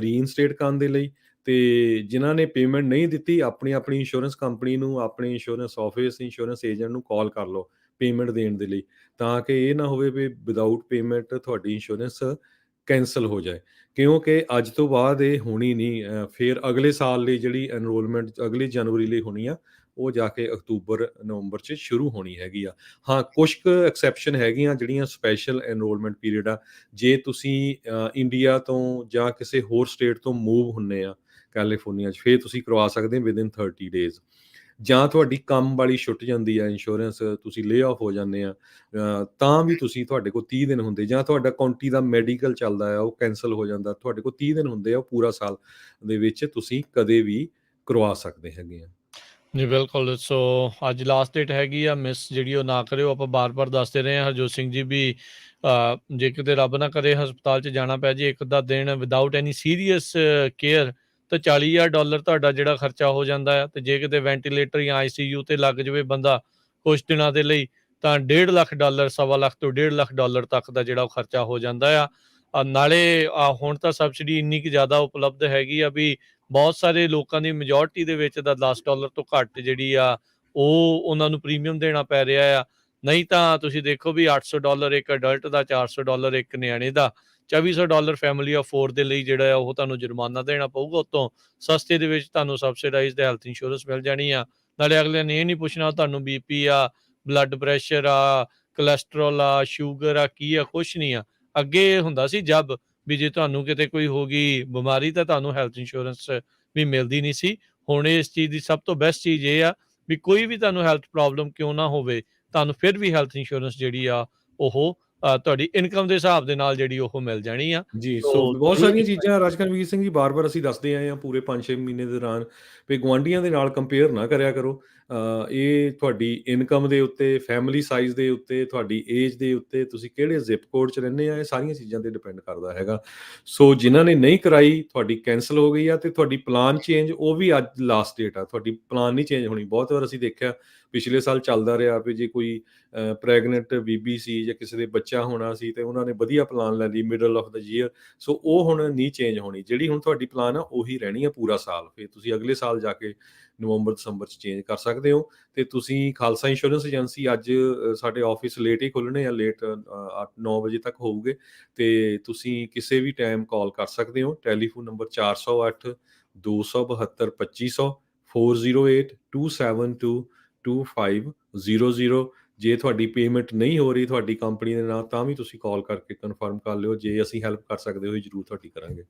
ਰੀਇਨਸਟੇਟ ਕਰਨ ਦੇ ਲਈ। ਤੇ ਜਿਨ੍ਹਾਂ ਨੇ ਪੇਮੈਂਟ ਨਹੀਂ ਦਿੱਤੀ, ਆਪਣੀ ਇੰਸ਼ੋਰੈਂਸ ਕੰਪਨੀ ਨੂੰ, ਆਪਣੇ ਇੰਸ਼ੋਰੈਂਸ ਆਫਿਸ, ਇੰਸ਼ੋਰੈਂਸ ਏਜੰਟ ਨੂੰ ਕਾਲ ਕਰ ਲਓ ਪੇਮੈਂਟ ਦੇਣ ਦੇ ਲਈ, ਤਾਂ ਕਿ ਇਹ ਨਾ ਹੋਵੇ ਵੀ ਵਿਦਆਊਟ ਪੇਮੈਂਟ ਤੁਹਾਡੀ ਇੰਸ਼ੋਰੈਂਸ ਕੈਂਸਲ ਹੋ ਜਾਏ, ਕਿਉਂਕਿ ਅੱਜ ਤੋਂ ਬਾਅਦ ਇਹ ਹੋਣੀ ਨਹੀਂ। ਫਿਰ ਅਗਲੇ ਸਾਲ ਲਈ ਜਿਹੜੀ ਐਨਰੋਲਮੈਂਟ ਅਗਲੀ ਜਨਵਰੀ ਲਈ ਹੋਣੀ ਆ, ਉਹ ਜਾ ਕੇ ਅਕਤੂਬਰ ਨਵੰਬਰ 'ਚ ਸ਼ੁਰੂ ਹੋਣੀ ਹੈਗੀ ਆ। ਹਾਂ, ਕੁਛ ਕੁ ਐਕਸੈਪਸ਼ਨ ਹੈਗੀਆਂ ਜਿਹੜੀਆਂ ਸਪੈਸ਼ਲ ਐਨਰੋਲਮੈਂਟ ਪੀਰੀਅਡ ਆ। ਜੇ ਤੁਸੀਂ ਇੰਡੀਆ ਤੋਂ ਜਾਂ ਕਿਸੇ ਹੋਰ ਸਟੇਟ ਤੋਂ ਮੂਵ ਹੁੰਦੇ ਆ ਕੈਲੀਫੋਰਨੀਆ 'ਚ, ਫਿਰ ਤੁਸੀਂ ਕਰਵਾ ਸਕਦੇ ਵਿਦਿਨ 30 ਡੇਜ਼। ਜਾਂ ਤੁਹਾਡੀ ਕੰਮ ਵਾਲੀ ਛੁੱਟ ਜਾਂਦੀ ਹੈ ਇੰਸ਼ੋਰੈਂਸ, ਤੁਸੀਂ ਲੇ ਆਫ ਹੋ ਜਾਂਦੇ ਆ, ਤਾਂ ਵੀ ਤੁਹਾਡੇ ਕੋਲ 30 ਦਿਨ ਹੁੰਦੇ, ਜਾਂ ਤੁਹਾਡਾ ਕਾਉਂਟੀ ਦਾ ਮੈਡੀਕਲ ਚੱਲਦਾ ਆ ਉਹ ਕੈਂਸਲ ਹੋ ਜਾਂਦਾ, ਤੁਹਾਡੇ ਕੋਲ 30 ਦਿਨ ਹੁੰਦੇ ਆ, ਉਹ ਪੂਰਾ ਸਾਲ ਦੇ ਵਿੱਚ ਤੁਸੀਂ ਕਦੇ ਵੀ ਕਰਵਾ ਸਕਦੇ ਹੈਗੇ ਆ। ਜੀ ਬਿਲਕੁਲ। ਸੋ ਅੱਜ ਲਾਸਟ ਡੇਟ ਹੈਗੀ ਆ, ਮਿਸ ਜਿਹੜੀ ਉਹ ਨਾ ਕਰਿਓ। ਆਪਾਂ ਬਾਰ-ਬਾਰ ਦੱਸਦੇ ਰਹੇ ਹਾਂ ਹਰਜੋਤ ਸਿੰਘ ਜੀ ਵੀ ਜੇ ਕਿਤੇ ਰੱਬ ਨਾ ਕਰੇ ਹਸਪਤਾਲ 'ਚ ਜਾਣਾ ਪੈ ਜੇ ਇੱਕ ਅੱਧਾ ਦਿਨ ਵਿਦਆਊਟ ਐਨੀ ਸੀਰੀਅਸ ਕੇਅਰ, ਤਾਂ $40,000 ਤੁਹਾਡਾ ਜਿਹੜਾ ਖਰਚਾ ਹੋ ਜਾਂਦਾ ਆ। ਤੇ ਜੇ ਕਿਤੇ ਵੈਂਟੀਲੇਟਰ ਜਾਂ ICU ਤੇ ਲੱਗ ਜਾਵੇ ਬੰਦਾ ਕੁਛ ਦਿਨਾਂ ਦੇ ਲਈ, ਤਾਂ $1.5 ਲੱਖ, ਸਵਾ ਲੱਖ ਤੋਂ $1.5 ਲੱਖ ਤੱਕ ਦਾ ਜਿਹੜਾ ਉਹ ਖਰਚਾ ਹੋ ਜਾਂਦਾ ਆ। ਨਾਲੇ ਹੁਣ ਤਾਂ ਸਬਸਿਡੀ ਇੰਨੀ ਕੁ ਜ਼ਿਆਦਾ ਉਪਲਬਧ ਹੈਗੀ ਆ ਵੀ ਬਹੁਤ ਸਾਰੇ ਲੋਕਾਂ ਦੀ ਮੈਜੋਰਟੀ ਦੇ ਵਿੱਚ ਤਾਂ $10 ਤੋਂ ਘੱਟ ਜਿਹੜੀ ਆ ਉਹ ਉਹਨਾਂ ਨੂੰ ਪ੍ਰੀਮੀਅਮ ਦੇਣਾ ਪੈ ਰਿਹਾ ਆ। ਨਹੀਂ ਤਾਂ ਤੁਸੀਂ ਦੇਖੋ ਵੀ $800 ਇੱਕ ਅਡਲਟ ਦਾ, $400 ਇੱਕ ਨਿਆਣੇ ਦਾ, $2400 ਫੈਮਿਲੀ ਆਫ 4 ਦੇ ਲਈ ਜਿਹੜਾ ਆ ਉਹ ਤੁਹਾਨੂੰ ਜੁਰਮਾਨਾ ਦੇਣਾ ਪਊਗਾ। ਉੱਤੋਂ ਸਸਤੇ ਦੇ ਵਿੱਚ ਤੁਹਾਨੂੰ ਸਬਸਿਡਾਈਜ਼ਡ ਹੈਲਥ ਇੰਸ਼ੋਰੈਂਸ ਮਿਲ ਜਾਣੀ ਆ। ਨਾਲੇ ਅਗਲੇ ਨੇ ਇਹ ਨਹੀਂ ਪੁੱਛਣਾ ਤੁਹਾਨੂੰ BP ਆ, ਬਲੱਡ ਪ੍ਰੈਸ਼ਰ ਆ, ਕੋਲੈਸਟਰੋਲ ਆ, ਸ਼ੂਗਰ ਆ, ਕੀ ਆ, ਕੁਛ ਨਹੀਂ ਆ। ਅੱਗੇ ਹੁੰਦਾ ਸੀ ਜਬ ਵੀ ਜੇ ਤੁਹਾਨੂੰ ਕਿਤੇ ਕੋਈ ਹੋ ਗਈ ਬਿਮਾਰੀ ਤਾਂ ਤੁਹਾਨੂੰ ਹੈਲਥ ਇੰਸ਼ੋਰੈਂਸ ਵੀ ਮਿਲਦੀ ਨਹੀਂ ਸੀ। ਹੁਣ ਇਸ ਚੀਜ਼ ਦੀ ਸਭ ਤੋਂ ਬੈਸਟ ਚੀਜ਼ ਇਹ ਆ ਵੀ ਕੋਈ ਵੀ ਤੁਹਾਨੂੰ ਹੈਲਥ ਪ੍ਰੋਬਲਮ ਕਿਉਂ ਨਾ ਹੋਵੇ, ਤੁਹਾਨੂੰ ਫਿਰ ਵੀ ਹੈਲਥ ਇੰਸ਼ੋਰੈਂਸ ਜਿਹੜੀ ਆ ਉਹ ਤੁਹਾਡੀ ਇਨਕਮ ਦੇ ਹਿਸਾਬ ਦੇ ਨਾਲ ਜਿਹੜੀ ਉਹ ਮਿਲ ਜਾਣੀ ਆ। ਜੀ, ਸੋ ਸੋ ਬਹੁਤ ਜ਼ਰੂਰ ਸਾਰੀਆਂ ਚੀਜ਼ਾਂ ਰਾਜਕਰਮਵੀਰ ਸਿੰਘ ਜੀ ਬਾਰ-ਬਾਰ ਅਸੀਂ ਦੱਸਦੇ ਆਏ ਹਾਂ ਪੂਰੇ 5-6 ਮਹੀਨੇ ਦੇ ਦੌਰਾਨ ਵੀ ਗੁਆਂਢੀਆਂ ਦੇ ਨਾਲ ਕੰਪੇਅਰ ਨਾ ਕਰਿਆ ਕਰੋ। ਇਹ ਤੁਹਾਡੀ ਇਨਕਮ ਦੇ ਉੱਤੇ, ਫੈਮਿਲੀ ਸਾਈਜ਼ ਦੇ ਉੱਤੇ, ਤੁਹਾਡੀ ਏਜ ਦੇ ਉੱਤੇ, ਤੁਸੀਂ ਕਿਹੜੇ ਜ਼ਿਪ ਕੋਡ 'ਚ ਰਹਿੰਦੇ ਆ, ਇਹ ਸਾਰੀਆਂ ਚੀਜ਼ਾਂ ਤੇ ਡਿਪੈਂਡ ਕਰਦਾ ਹੈਗਾ। ਸੋ ਜਿਨ੍ਹਾਂ ਨੇ ਨਹੀਂ ਕਰਾਈ, ਤੁਹਾਡੀ ਕੈਂਸਲ ਹੋ ਗਈ ਆ, ਤੇ ਤੁਹਾਡੀ ਪਲਾਨ ਚੇਂਜ, ਉਹ ਵੀ ਅੱਜ ਲਾਸਟ ਡੇਟ ਆ, ਤੁਹਾਡੀ ਪਲਾਨ ਨਹੀਂ ਚੇਂਜ ਹੋਣੀ। ਬਹੁਤ ਵਾਰ ਅਸੀਂ ਦੇਖਿਆ ਪਿਛਲੇ ਸਾਲ ਚੱਲਦਾ ਰਿਹਾ ਵੀ ਜੇ ਕੋਈ ਪ੍ਰੈਗਨੈਂਟ ਬੀਬੀ ਸੀ ਜਾਂ ਕਿਸੇ ਦੇ ਬੱਚਾ ਹੋਣਾ ਸੀ ਤੇ ਉਹਨਾਂ ਨੇ ਵਧੀਆ ਪਲਾਨ ਲੈ ਲਈ ਮਿਡਲ ਆਫ ਦਾ ਈਅਰ, ਸੋ ਉਹ ਹੁਣ ਨਹੀਂ ਚੇਂਜ ਹੋਣੀ। ਜਿਹੜੀ ਹੁਣ ਤੁਹਾਡੀ ਪਲਾਨ ਆ ਉਹੀ ਰਹਿਣੀ ਆ ਪੂਰਾ ਸਾਲ। ਫਿਰ ਤੁਸੀਂ ਅਗਲੇ ਸਾਲ ਜਾ ਕੇ ਨਵੰਬਰ ਦਸੰਬਰ 'ਚ ਚੇਂਜ ਕਰ ਸਕਦੇ ਹੋ। ਤੇ ਤੁਸੀਂ ਖਾਲਸਾ ਇੰਸ਼ੋਰੈਂਸ ਏਜੰਸੀ, ਅੱਜ ਸਾਡੇ ਆਫਿਸ ਲੇਟ ਹੀ ਖੁੱਲ੍ਹਣੇ ਆ, ਲੇਟ 8-9 ਵਜੇ ਤੱਕ ਹੋਊਗੇ, ਤੇ ਤੁਸੀਂ ਕਿਸੇ ਵੀ ਟਾਈਮ ਕਾਲ ਕਰ ਸਕਦੇ ਹੋ। Telephone number 408 272 2500, 408 272 2500। ਜੇ ਤੁਹਾਡੀ ਪੇਮੈਂਟ ਨਹੀਂ ਹੋ ਰਹੀ ਤੁਹਾਡੀ ਕੰਪਨੀ ਦੇ ਨਾਲ, ਤਾਂ ਵੀ ਤੁਸੀਂ ਕਾਲ ਕਰਕੇ ਕਨਫਰਮ ਕਰ ਲਿਓ। ਜੇ ਅਸੀਂ ਹੈਲਪ ਕਰ ਸਕਦੇ ਹੋਈ ਜ਼ਰੂਰ ਤੁਹਾਡੀ ਕਰਾਂਗੇ।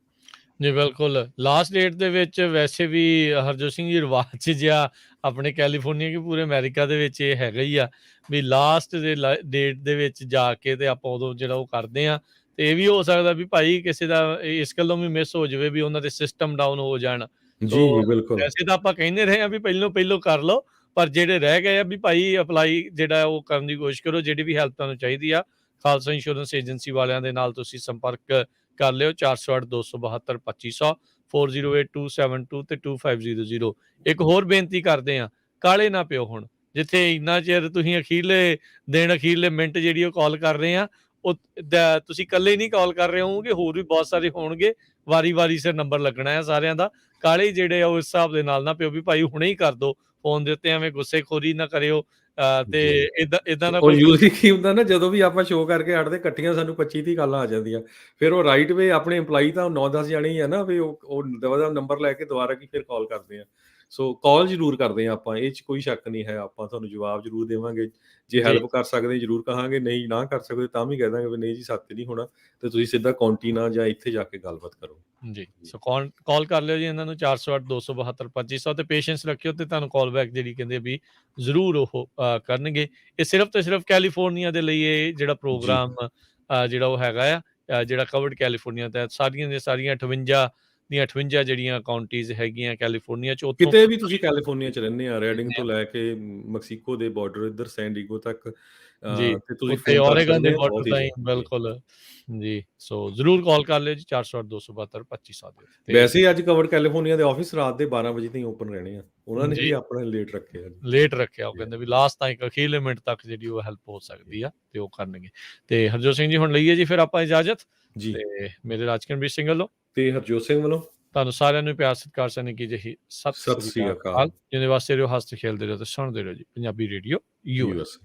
ਜੀ ਬਿਲਕੁਲ। ਲਾਸਟ ਡੇਟ ਦੇ ਵਿੱਚ ਵੈਸੇ ਵੀ ਹਰਜੋਤ ਸਿੰਘ ਜੀ ਰਿਵਾਜ ਜਿਹਾ ਆਪਣੇ ਕੈਲੀਫੋਰਨੀਆ ਕਿ ਪੂਰੇ ਅਮਰੀਕਾ ਦੇ ਵਿੱਚ ਇਹ ਹੈਗਾ ਹੀ ਆ ਵੀ ਲਾਸਟ ਦੇ ਡੇਟ ਦੇ ਵਿੱਚ ਜਾ ਕੇ ਤੇ ਆਪਾਂ ਉਦੋਂ ਜਿਹੜਾ ਉਹ ਕਰਦੇ ਆ। ਤੇ ਇਹ ਵੀ ਹੋ ਸਕਦਾ ਵੀ ਭਾਈ ਕਿਸੇ ਦਾ ਇਸ ਗੱਲੋਂ ਵੀ ਮਿਸ ਹੋ ਜਾਵੇ ਵੀ ਉਹਨਾਂ ਦੇ ਸਿਸਟਮ ਡਾਊਨ ਹੋ ਜਾਣ। ਜੀ ਬਿਲਕੁਲ। ਵੈਸੇ ਤਾਂ ਆਪਾਂ ਕਹਿੰਦੇ ਰਹੇ ਆ ਵੀ ਪਹਿਲੋਂ ਕਰ ਲਓ, ਪਰ ਜਿਹੜੇ ਰਹਿ ਗਏ ਆ ਵੀ ਭਾਈ ਅਪਲਾਈ ਜਿਹੜਾ ਉਹ ਕਰਨ ਦੀ ਕੋਸ਼ਿਸ਼ ਕਰੋ। ਜਿਹੜੀ ਵੀ ਹੈਲਪ ਤੁਹਾਨੂੰ ਚਾਹੀਦੀ ਆ, ਖਾਲਸਾ ਇੰਸ਼ੋਰੈਂਸ ਏਜੰਸੀ ਵਾਲਿਆਂ ਦੇ ਨਾਲ ਤੁਸੀਂ ਸੰਪਰਕ ਕਰ ਲਿਓ। 408 272 2500, 408 272 ਤੇ 2500। ਇੱਕ ਹੋਰ ਬੇਨਤੀ ਕਰਦੇ ਆ, ਕਾਲੇ ਨਾ ਪਿਓ। ਹੁਣ ਜਿੱਥੇ ਇੰਨਾ ਚਿਰ ਤੁਸੀਂ ਅਖੀਰਲੇ ਮਿੰਟ ਜਿਹੜੀ ਉਹ ਕਾਲ ਕਰ ਰਹੇ ਆ, ਉਹ ਤੁਸੀਂ ਇਕੱਲੇ ਨਹੀਂ ਕਾਲ ਕਰ ਰਹੇ ਹੋਗੇ, ਹੋਰ ਵੀ ਬਹੁਤ ਸਾਰੇ ਹੋਣਗੇ। ਵਾਰੀ ਸਿਰ ਨੰਬਰ ਲੱਗਣਾ ਹੈ ਸਾਰਿਆਂ ਦਾ। ਕਾਲੇ ਜਿਹੜੇ ਆ ਉਹ ਇਸ ਹਿਸਾਬ ਦੇ ਨਾਲ ਨਾ ਪਿਓ ਵੀ ਭਾਈ ਹੁਣੇ ਹੀ ਕਰ ਦੋ ਫੋਨ ਦੇ ਉੱਤੇ, ਐਵੇਂ ਗੁੱਸੇਖੋਰੀ ਨਾ ਕਰਿਓ। ਤੇ ਇਦਾਂ ਦਾ ਉਹ ਯੂਜ਼ਲੀ ਕੀ ਹੁੰਦਾ ਨਾ, ਜਦੋਂ ਵੀ ਆਪਾਂ ਸ਼ੋਅ ਕਰਕੇ ਹਟਦੇ ਇਕੱਠੀਆਂ ਸਾਨੂੰ 25-30 ਕਾਲਾਂ ਆ ਜਾਂਦੀਆਂ। ਫਿਰ ਉਹ ਰਾਈਟ ਵੇ ਆਪਣੇ EMPLOYEE ਤਾਂ 9-10 ਜਾਣੇ ਹੀ ਆ ਨਾ, ਵੀ ਉਹ ਦਵਾ ਨੰਬਰ ਲੈ ਕੇ ਦੁਬਾਰਾ ਕੀ ਫਿਰ ਕਾਲ ਕਰਦੇ ਆ। ਸੋ ਕਾਲ ਜ਼ਰੂਰ ਕਰਦੇ ਆ ਆਪਾਂ, ਇਹ 'ਚ ਕੋਈ ਸ਼ੱਕ ਨਹੀਂ ਹੈ। ਆਪਾਂ ਤੁਹਾਨੂੰ ਜਵਾਬ ਜ਼ਰੂਰ ਦੇਵਾਂਗੇ। ਜੇ ਹੈਲਪ ਕਰ ਸਕਦੇ ਜ਼ਰੂਰ ਕਹਾਂਗੇ, ਨਹੀਂ ਨਾ ਕਰ ਸਕਦੇ ਤਾਂ ਵੀ ਕਹਿ ਦਾਂਗੇ ਵੀ ਨਹੀਂ ਜੀ ਸੱਤ ਨਹੀਂ ਹੋਣਾ, ਤੇ ਤੁਸੀਂ ਸਿੱਧਾ ਕਾਉਂਟੀਨਾ ਜਾਂ ਇੱਥੇ ਜਾ ਕੇ ਗੱਲਬਾਤ ਕਰੋ। ਜੀ। ਸੋ ਕਾਲ ਕਰ ਲਿਓ ਜੀ ਇਹਨਾਂ ਨੂੰ 408 272 2500 ਤੇ ਪੇਸ਼ੈਂਸ ਰੱਖਿਓ ਤੇ ਤੁਹਾਨੂੰ ਕਾਲ ਬੈਕ ਜਿਹੜੀ ਕਹਿੰਦੇ ਵੀ ਜ਼ਰੂਰ ਉਹ ਕਰਨਗੇ। ਇਹ ਸਿਰਫ ਤੇ ਸਿਰਫ ਕੈਲੀਫੋਰਨੀਆ ਦੇ ਲਈ ਇਹ ਜਿਹੜਾ ਪ੍ਰੋਗਰਾਮ ਜਿਹੜਾ ਉਹ ਹੈਗਾ ਆ, ਜਿਹੜਾ ਕਵਰਡ ਕੈਲੀਫੋਰਨੀਆ ਤਹਿਤ ਸਾਰੀਆਂ ਦੀਆਂ ਸਾਰੀਆਂ 58 ਜਿਹੜੀਆਂ ਕਾਉਂਟੀਜ਼ ਹੈਗੀਆਂ ਕੈਲੀਫੋਰਨੀਆ 'ਚ, ਉੱਥੋਂ ਕਿਤੇ ਵੀ ਤੁਸੀਂ ਕੈਲੀਫੋਰਨੀਆ 'ਚ ਰਹਿੰਦੇ ਆ, ਰੈਡਿੰਗ ਤੋਂ ਲੈ ਕੇ ਮੈਕਸੀਕੋ ਦੇ ਬਾਰਡਰ ਇੱਧਰ ਸੈਨ ਡਿਏਗੋ ਤੱਕ, ਜੀ, ਤੇ ਤੁਸੀਂ ਉੱਥੇ ਫੋਨ ਕਰ ਓਰੇਗਨ ਦੇ ਸਕਦੇ ਹੋ। ਬਾਰਡਰ ਤਾਈਂ ਬਿਲਕੁਲ ਜੀ। ਸੋ ਜ਼ਰੂਰ ਕਾਲ ਕਰ ਲਿਓ ਜੀ 408 272 2500 ਦੇ। ਵੈਸੇ ਅੱਜ ਕਵਰਡ ਕੈਲੀਫੋਰਨੀਆ ਦੇ ਆਫਿਸ ਰਾਤ ਦੇ 12 ਵਜੇ ਤਾਈਂ ਓਪਨ ਰਹਿਣੇ ਆ। ਉਹਨਾਂ ਨੇ ਵੀ ਆਪਣੇ ਲੇਟ ਰੱਖੇ ਆ, ਲੇਟ ਰੱਖਿਆ। ਉਹ ਕਹਿੰਦੇ ਵੀ ਲਾਸਟ ਤਾਈਂ ਅਖੀਰਲੇ ਮਿੰਟ ਤੱਕ ਜਿਹੜੀ ਉਹ ਹੈਲਪ ਹੋ ਸਕਦੀ ਆ ਤੇ ਉਹ ਕਰਨਗੇ। ਤੇ ਹਰਜੋਤ ਸਿੰਘ ਜੀ ਹੁਣ ਲਈਏ ਜੀ ਫਿਰ ਆਪਾਂ ਇਜਾਜ਼ਤ ਜੀ। ਤੇ ਮੇਰੇ ਰਾਜਕਰਮਵੀਰ ਸਿੰਘ ਵੱਲੋਂ ਤੇ ਹਰਜੋਤ ਸਿੰਘ ਵੱਲੋਂ ਤੁਹਾਨੂੰ ਸਾਰਿਆਂ ਨੂੰ ਪਿਆਰ ਸਤਿਕਾਰ ਸਨ ਕੀ ਜਿਹੀ ਸਤਿ ਸ੍ਰੀ ਅਕਾਲ। ਜਿਹਦੇ ਵਾਸਤੇ ਰਹੋ, ਹੱਸਦੇ ਖੇਲਦੇ ਰਹੋ ਤੇ ਸੁਣਦੇ ਰਹੋ ਜੀ ਪੰਜਾਬੀ ਰੇਡੀਓ USA।